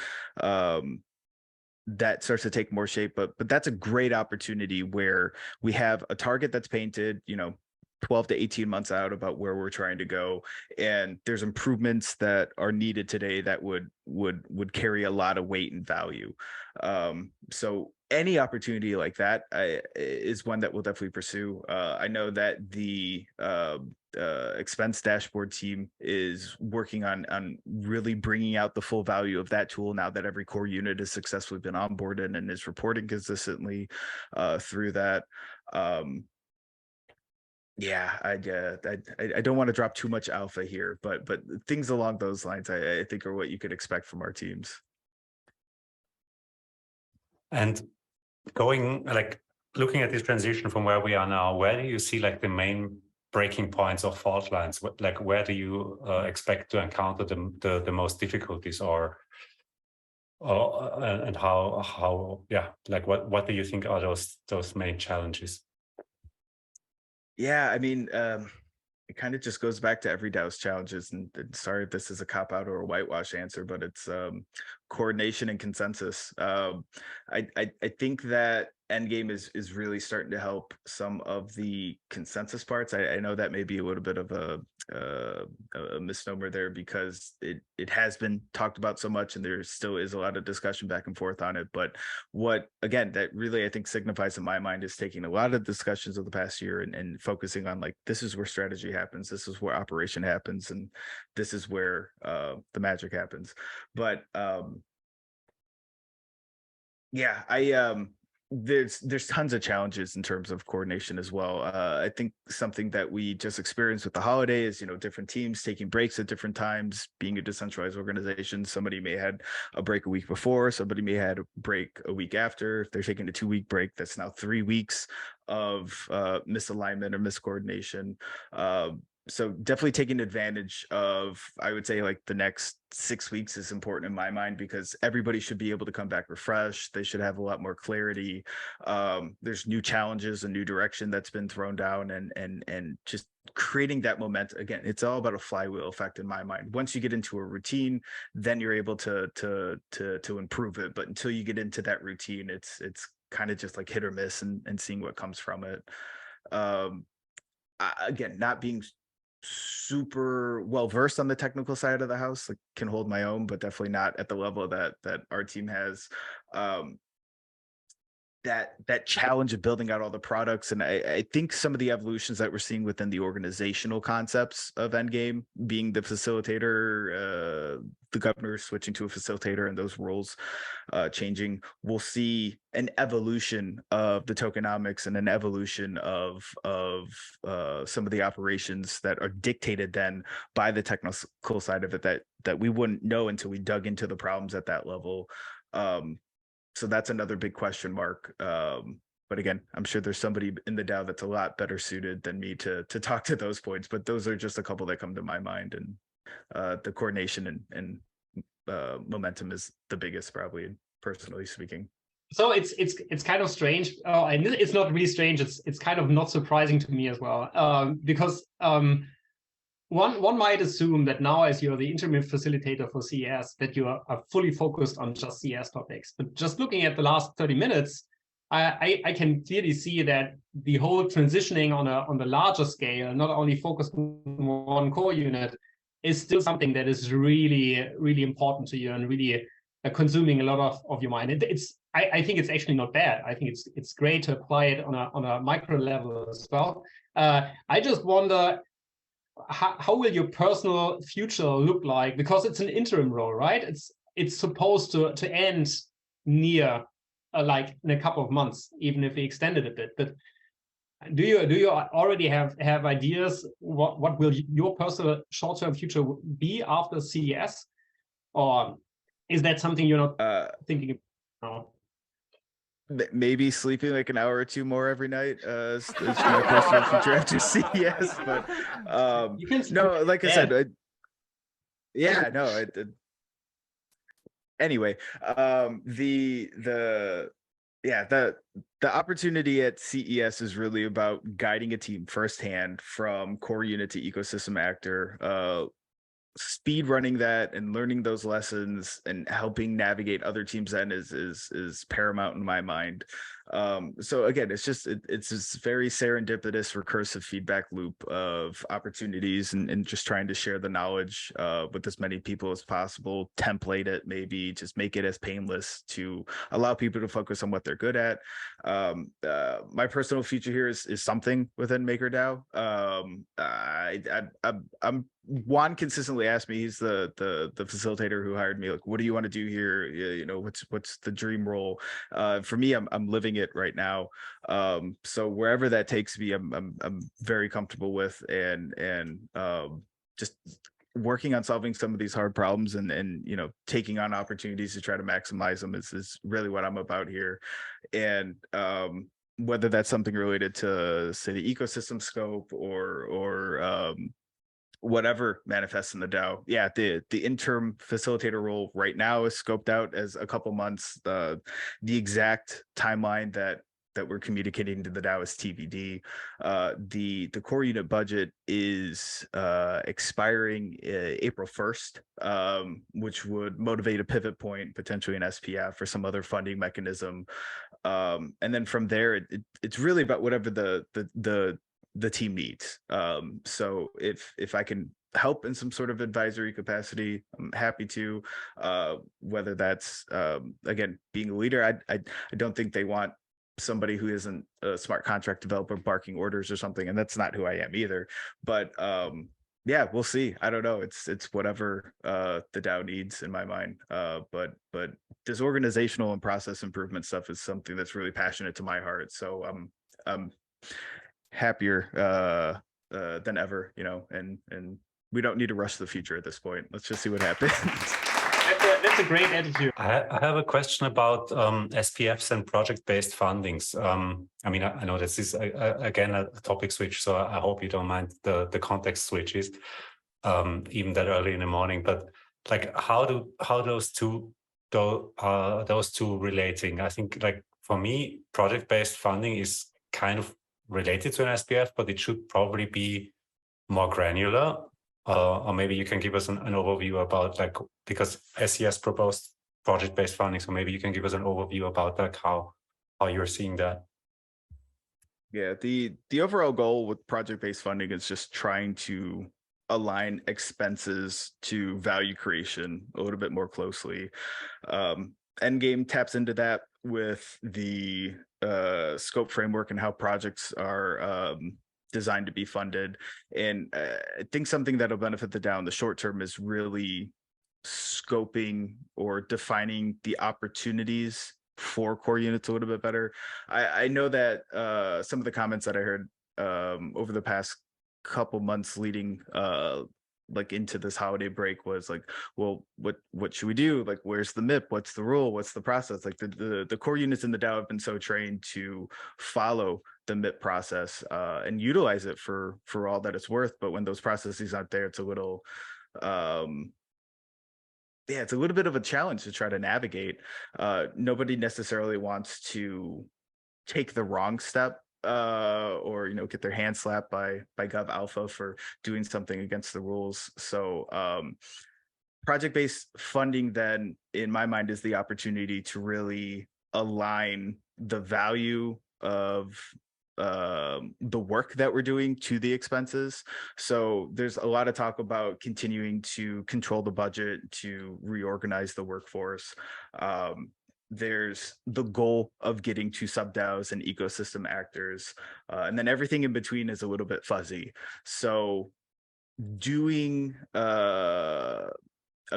that starts to take more shape. But that's a great opportunity where we have a target that's painted, you know, 12 to 18 months out about where we're trying to go, and there's improvements that are needed today that would carry a lot of weight and value. So any opportunity like that is one that we'll definitely pursue. I know that the expense dashboard team is working on really bringing out the full value of that tool now that every core unit has successfully been onboarded and is reporting consistently through that. Yeah, I don't want to drop too much alpha here, but things along those lines, I think, are what you could expect from our teams. And looking at this transition from where we are now, where do you see like the main breaking points or fault lines? Like where do you expect to encounter the most difficulties, or and how yeah, like what do you think are those main challenges? Yeah, I mean, it kind of just goes back to every DAO's challenges, and sorry if this is a cop out or a whitewash answer, but it's coordination and consensus. I think that EndGame is really starting to help some of the consensus parts. I know that may be a little bit of a misnomer there, because it has been talked about so much, and there still is a lot of discussion back and forth on it. But what, again, that really I think signifies in my mind is taking a lot of discussions of the past year and focusing on, like, this is where strategy happens, this is where operation happens, and this is where the magic happens. But yeah, there's tons of challenges in terms of coordination as well. I think something that we just experienced with the holiday is, different teams taking breaks at different times. Being a decentralized organization, somebody may had a break a week before, somebody may had a break a week after. If they're taking a 2-week break, that's now 3 weeks of misalignment or miscoordination. So definitely taking advantage of, I would say, like, the next 6 weeks is important in my mind, because everybody should be able to come back refreshed. They should have a lot more clarity. There's new challenges, a new direction that's been thrown down, and just creating that momentum. Again, it's all about a flywheel effect in my mind. Once you get into a routine, then you're able to improve it. But until you get into that routine, it's kind of just like hit or miss, and seeing what comes from it. Again, not being super well versed on the technical side of the house, like, can hold my own, but definitely not at the level that our team has. That challenge of building out all the products, and I think some of the evolutions that we're seeing within the organizational concepts of EndGame, being the facilitator, the governor switching to a facilitator, and those roles changing, we'll see an evolution of the tokenomics and an evolution of some of the operations that are dictated then by the technical side of it, that we wouldn't know until we dug into the problems at that level. So that's another big question mark. But again, I'm sure there's somebody in the DAO that's a lot better suited than me to talk to those points. But those are just a couple that come to my mind. And the coordination and momentum is the biggest, probably, personally speaking. So it's kind of strange. And it's not really strange. It's kind of not surprising to me as well, because one might assume that now, as you're the interim facilitator for CES, that you are fully focused on just CES topics. But just looking at the last 30 minutes, I can clearly see that the whole transitioning on the larger scale, not only focused on one core unit, is still something that is really, really important to you and really consuming a lot of your mind. I think it's actually not bad. I think it's great to apply it on a micro level as well. I just wonder, how will your personal future look like? Because it's an interim role, right? It's supposed to end near like in a couple of months, even if we extend it a bit. But do you already have ideas what will your personal short-term future be after CES, or is that something you're not thinking about? Maybe sleeping like an hour or two more every night is my personal future after CES. But no, like I said, anyway, the opportunity at CES is really about guiding a team firsthand from core unit to ecosystem actor, speed running that and learning those lessons and helping navigate other teams then is paramount in my mind. So again, it's this very serendipitous recursive feedback loop of opportunities and just trying to share the knowledge with as many people as possible, template it, maybe just make it as painless to allow people to focus on what they're good at. My personal future here is something within MakerDAO. I'm Juan consistently asks me, he's the facilitator who hired me, like, what do you want to do here? You know, what's the dream role? For me, I'm living it right now. So wherever that takes me, I'm very comfortable with, and just working on solving some of these hard problems and you know, taking on opportunities to try to maximize them is really what I'm about here. And whether that's something related to, say, the ecosystem scope or whatever manifests in the DAO. Yeah, the interim facilitator role right now is scoped out as a couple months. The exact timeline that that we're communicating to the DAO is TBD. The core unit budget is expiring April 1st, which would motivate a pivot point, potentially an SPF or some other funding mechanism. And then from there, it's really about whatever the team needs. So if I can help in some sort of advisory capacity, I'm happy to. Whether that's again being a leader, I don't think they want somebody who isn't a smart contract developer barking orders or something, and that's not who I am either. But yeah, we'll see. I don't know. It's whatever the DAO needs in my mind. But this organizational and process improvement stuff is something that's really passionate to my heart. So I'm happier than ever, you know, and we don't need to rush the future at this point. Let's just see what happens. That's a great attitude. I have a question about SPFs and project-based fundings. I mean, I know this is again a topic switch, so I hope you don't mind the context switches, even that early in the morning. But like, how those two relating? I think, like, for me, project-based funding is kind of related to an SPF, but it should probably be more granular. Or maybe you can give us an overview about, like, because SES proposed project-based funding, so maybe you can give us an overview about, like, how you're seeing that. Yeah, the overall goal with project-based funding is just trying to align expenses to value creation a little bit more closely. EndGame taps into that with the scope framework and how projects are designed to be funded. And I think something that'll benefit the DAO in the short term is really scoping or defining the opportunities for core units a little bit better. I know that some of the comments that I heard over the past couple months leading like into this holiday break was like, well, what should we do? Like, where's the MIP? What's the rule? What's the process? Like the core units in the DAO have been so trained to follow the MIP process and utilize it for all that it's worth. But when those processes aren't there, it's a little yeah, it's a little bit of a challenge to try to navigate. Nobody necessarily wants to take the wrong step or, you know, get their hand slapped by Gov Alpha for doing something against the rules. So project-based funding then, in my mind, is the opportunity to really align the value of the work that we're doing to the expenses. So there's a lot of talk about continuing to control the budget, to reorganize the workforce. There's the goal of getting to sub-DAOs and ecosystem actors, and then everything in between is a little bit fuzzy. So doing a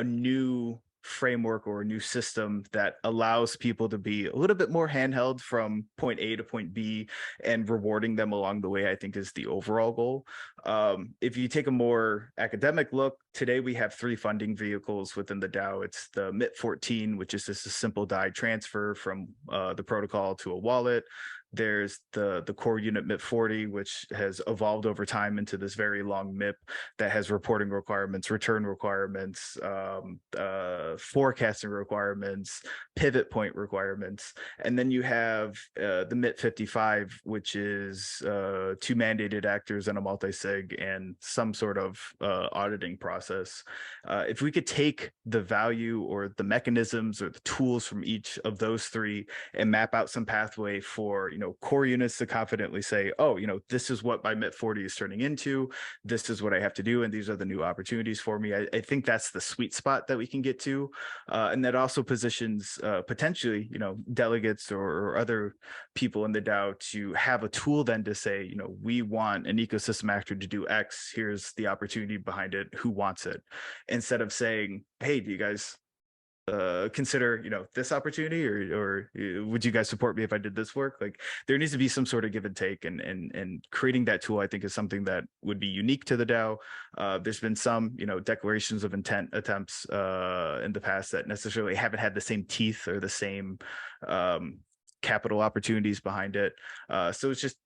new framework or a new system that allows people to be a little bit more handheld from point A to point B and rewarding them along the way, I think, is the overall goal. If you take a more academic look, today we have 3 funding vehicles within the DAO. It's the MIT14, which is just a simple DAI transfer from the protocol to a wallet. There's the core unit MIP40, which has evolved over time into this very long MIP that has reporting requirements, return requirements, forecasting requirements, pivot point requirements. And then you have the MIP55, which is 2 mandated actors and a multi-sig and some sort of auditing process. If we could take the value or the mechanisms or the tools from each of those 3 and map out some pathway for, you know, core units to confidently say, oh, you know, this is what my MIP40 is turning into, this is what I have to do, and these are the new opportunities for me. I think that's the sweet spot that we can get to, and that also positions potentially, you know, delegates or other people in the DAO to have a tool then to say, you know, we want an ecosystem actor to do X, here's the opportunity behind it, who wants it, instead of saying, hey, do you guys consider, you know, this opportunity, or would you guys support me if I did this work? Like, there needs to be some sort of give and take, and creating that tool, I think, is something that would be unique to the DAO. There's been some, you know, declarations of intent attempts in the past that necessarily haven't had the same teeth or the same capital opportunities behind it. So it's just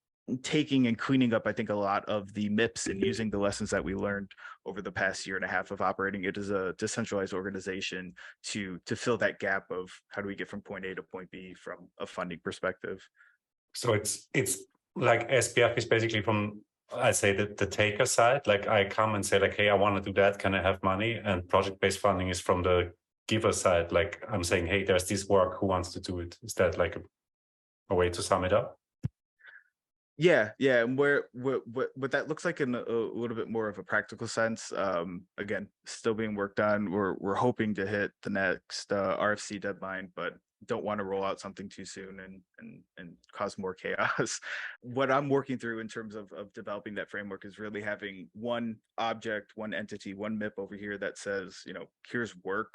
taking and cleaning up, I think, a lot of the MIPS and using the lessons that we learned over the past year and a half of operating it as a decentralized organization to fill that gap of how do we get from point A to point B from a funding perspective. So it's like SPF is basically from, I say, the taker side. Like I come and say like, hey, I want to do that. Can I have money? And project-based funding is from the giver side. Like I'm saying, hey, there's this work. Who wants to do it? Is that like a way to sum it up? Yeah, and what that looks like in a little bit more of a practical sense. Again, still being worked on. We're hoping to hit the next RFC deadline, but don't want to roll out something too soon and cause more chaos. What I'm working through in terms of developing that framework is really having one object, one entity, one MIP over here that says, here's work,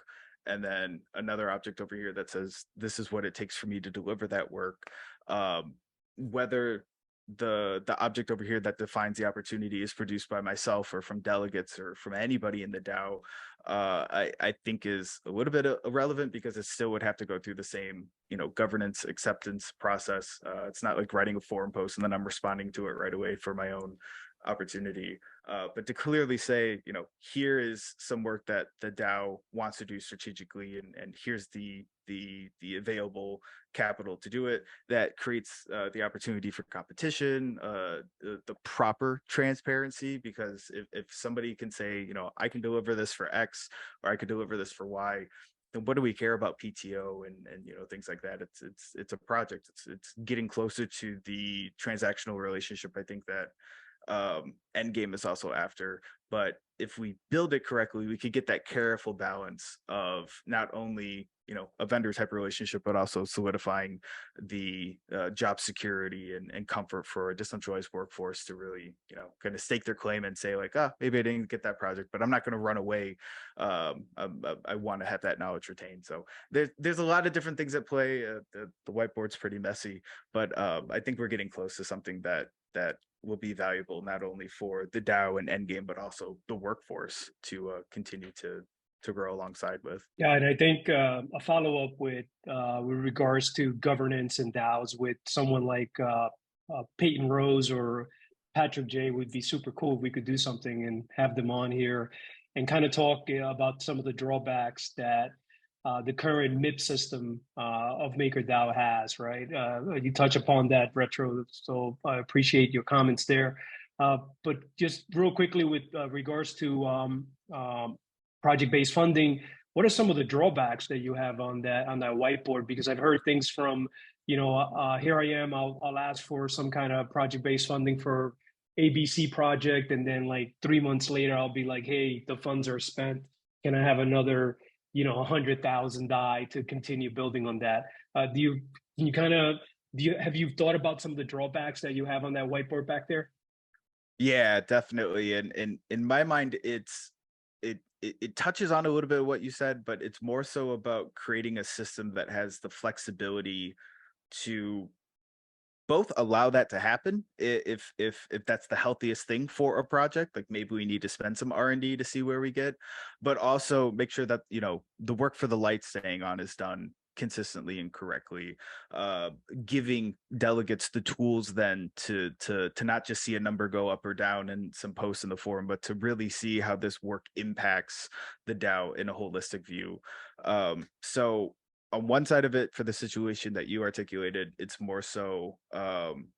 and then another object over here that says this is what it takes for me to deliver that work. Whether the object over here that defines the opportunity is produced by myself or from delegates or from anybody in the DAO, I think is a little bit irrelevant, because it still would have to go through the same, governance acceptance process. It's not like writing a forum post and then I'm responding to it right away for my own opportunity. But to clearly say, here is some work that the DAO wants to do strategically, and here's the available capital to do it, that creates the opportunity for competition, the proper transparency, because if somebody can say, I can deliver this for X or I could deliver this for Y, then what do we care about PTO and things like that? It's a project. It's getting closer to the transactional relationship, I think, that EndGame is also after. But if we build it correctly, we could get that careful balance of not only a vendor type relationship, but also solidifying the job security and comfort for a decentralized workforce to really kind of stake their claim and say like, maybe I didn't get that project, but I'm not going to run away. I want to have that knowledge retained. So there's a lot of different things at play. The whiteboard's pretty messy, but I think we're getting close to something that will be valuable not only for the DAO and EndGame, but also the workforce to continue to grow alongside with. Yeah, and I think a follow-up with regards to governance and DAOs with someone like Peyton Rose or Patrick J would be super cool if we could do something and have them on here and kind of talk about some of the drawbacks that the current MIP system of MakerDAO has, right? You touch upon that, Retro, so I appreciate your comments there. But just real quickly with regards to project-based funding, what are some of the drawbacks that you have on that whiteboard? Because I've heard things from, here I am, I'll ask for some kind of project-based funding for ABC project, and then like 3 months later, I'll be like, hey, the funds are spent. Can I have another 100,000 DAI to continue building on that? Have you thought about some of the drawbacks that you have on that whiteboard back there? Yeah, definitely. And in my mind, it touches on a little bit of what you said, but it's more so about creating a system that has the flexibility to both allow that to happen if that's the healthiest thing for a project. Like maybe we need to spend some R&D to see where we get, but also make sure that the work for the light staying on is done consistently and correctly, giving delegates the tools then to not just see a number go up or down in some posts in the forum, but to really see how this work impacts the DAO in a holistic view. So on one side of it, for the situation that you articulated, it's more so,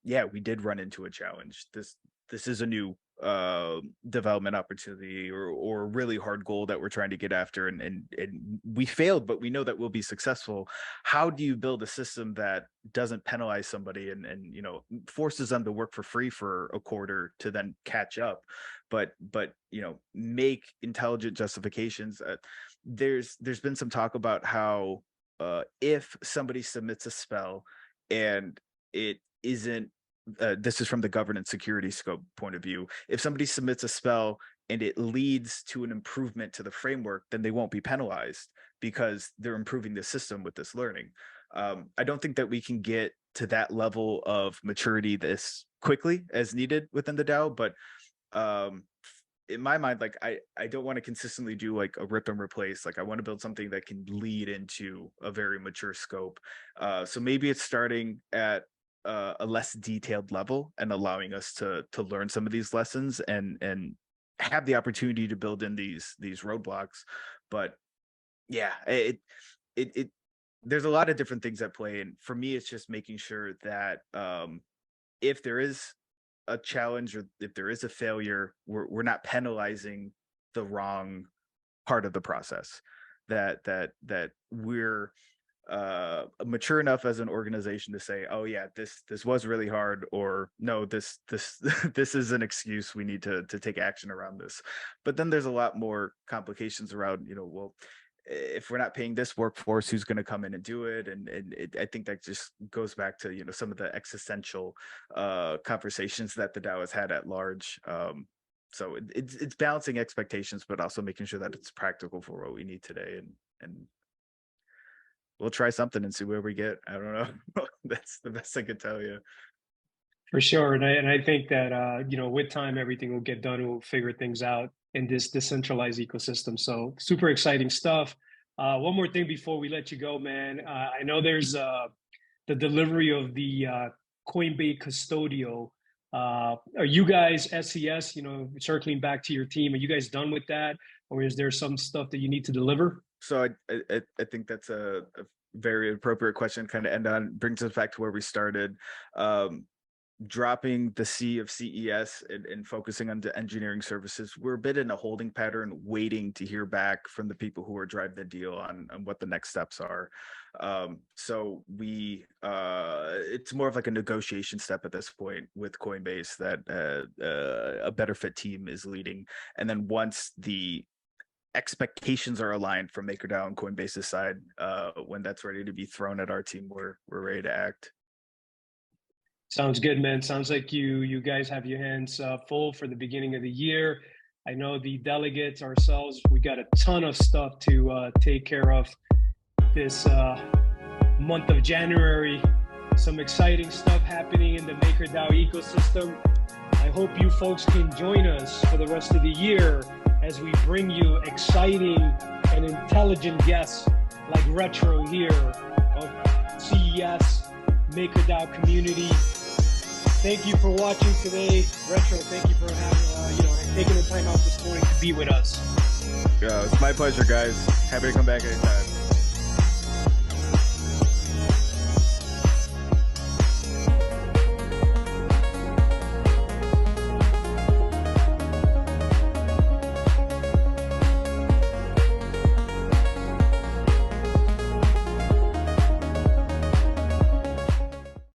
yeah, we did run into a challenge. This is a new development opportunity or a really hard goal that we're trying to get after, and we failed, but we know that we'll be successful. How do you build a system that doesn't penalize somebody and forces them to work for free for a quarter to then catch up, but make intelligent justifications? There's been some talk about how if somebody submits a spell and it isn't, this is from the governance security scope point of view, if somebody submits a spell and it leads to an improvement to the framework, then they won't be penalized because they're improving the system with this learning. I don't think that we can get to that level of maturity this quickly as needed within the DAO, but in my mind, like I don't want to consistently do like a rip and replace. Like I want to build something that can lead into a very mature scope. So maybe it's starting at a less detailed level and allowing us to learn some of these lessons and have the opportunity to build in these roadblocks. But yeah, there's a lot of different things at play, and for me, it's just making sure that if there is a challenge or if there is a failure, we're not penalizing the wrong part of the process. That we're mature enough as an organization to say, oh yeah, this was really hard, or no, this this is an excuse, we need to take action around this. But then there's a lot more complications around, well, if we're not paying this workforce, who's going to come in and do it? And I think that just goes back to some of the existential conversations that the DAO has had at large. So it's balancing expectations, but also making sure that it's practical for what we need today. And we'll try something and see where we get. I don't know. That's the best I could tell you. For sure. And I think that, with time, everything will get done. We'll figure things out in this decentralized ecosystem. So super exciting stuff. One more thing before we let you go, man. I know there's the delivery of the Coinbase custodial. Are you guys, SES, circling back to your team, are you guys done with that? Or is there some stuff that you need to deliver? So I think that's a very appropriate question, kind of end on, brings us back to where we started. Dropping the C of CES and focusing on the engineering services, we're a bit in a holding pattern, waiting to hear back from the people who are driving the deal on what the next steps are. So it's more of like a negotiation step at this point with Coinbase that a better fit team is leading. And then once the expectations are aligned from MakerDAO and Coinbase's side, when that's ready to be thrown at our team, we're ready to act. Sounds good, man. Sounds like you guys have your hands full for the beginning of the year. I know the delegates ourselves, we got a ton of stuff to take care of this month of January. Some exciting stuff happening in the MakerDAO ecosystem. I hope you folks can join us for the rest of the year as we bring you exciting and intelligent guests like Retro here of CES, MakerDAO community. Thank you for watching today. Retro, thank you for having, taking the time out this morning to be with us. It's my pleasure, guys. Happy to come back anytime.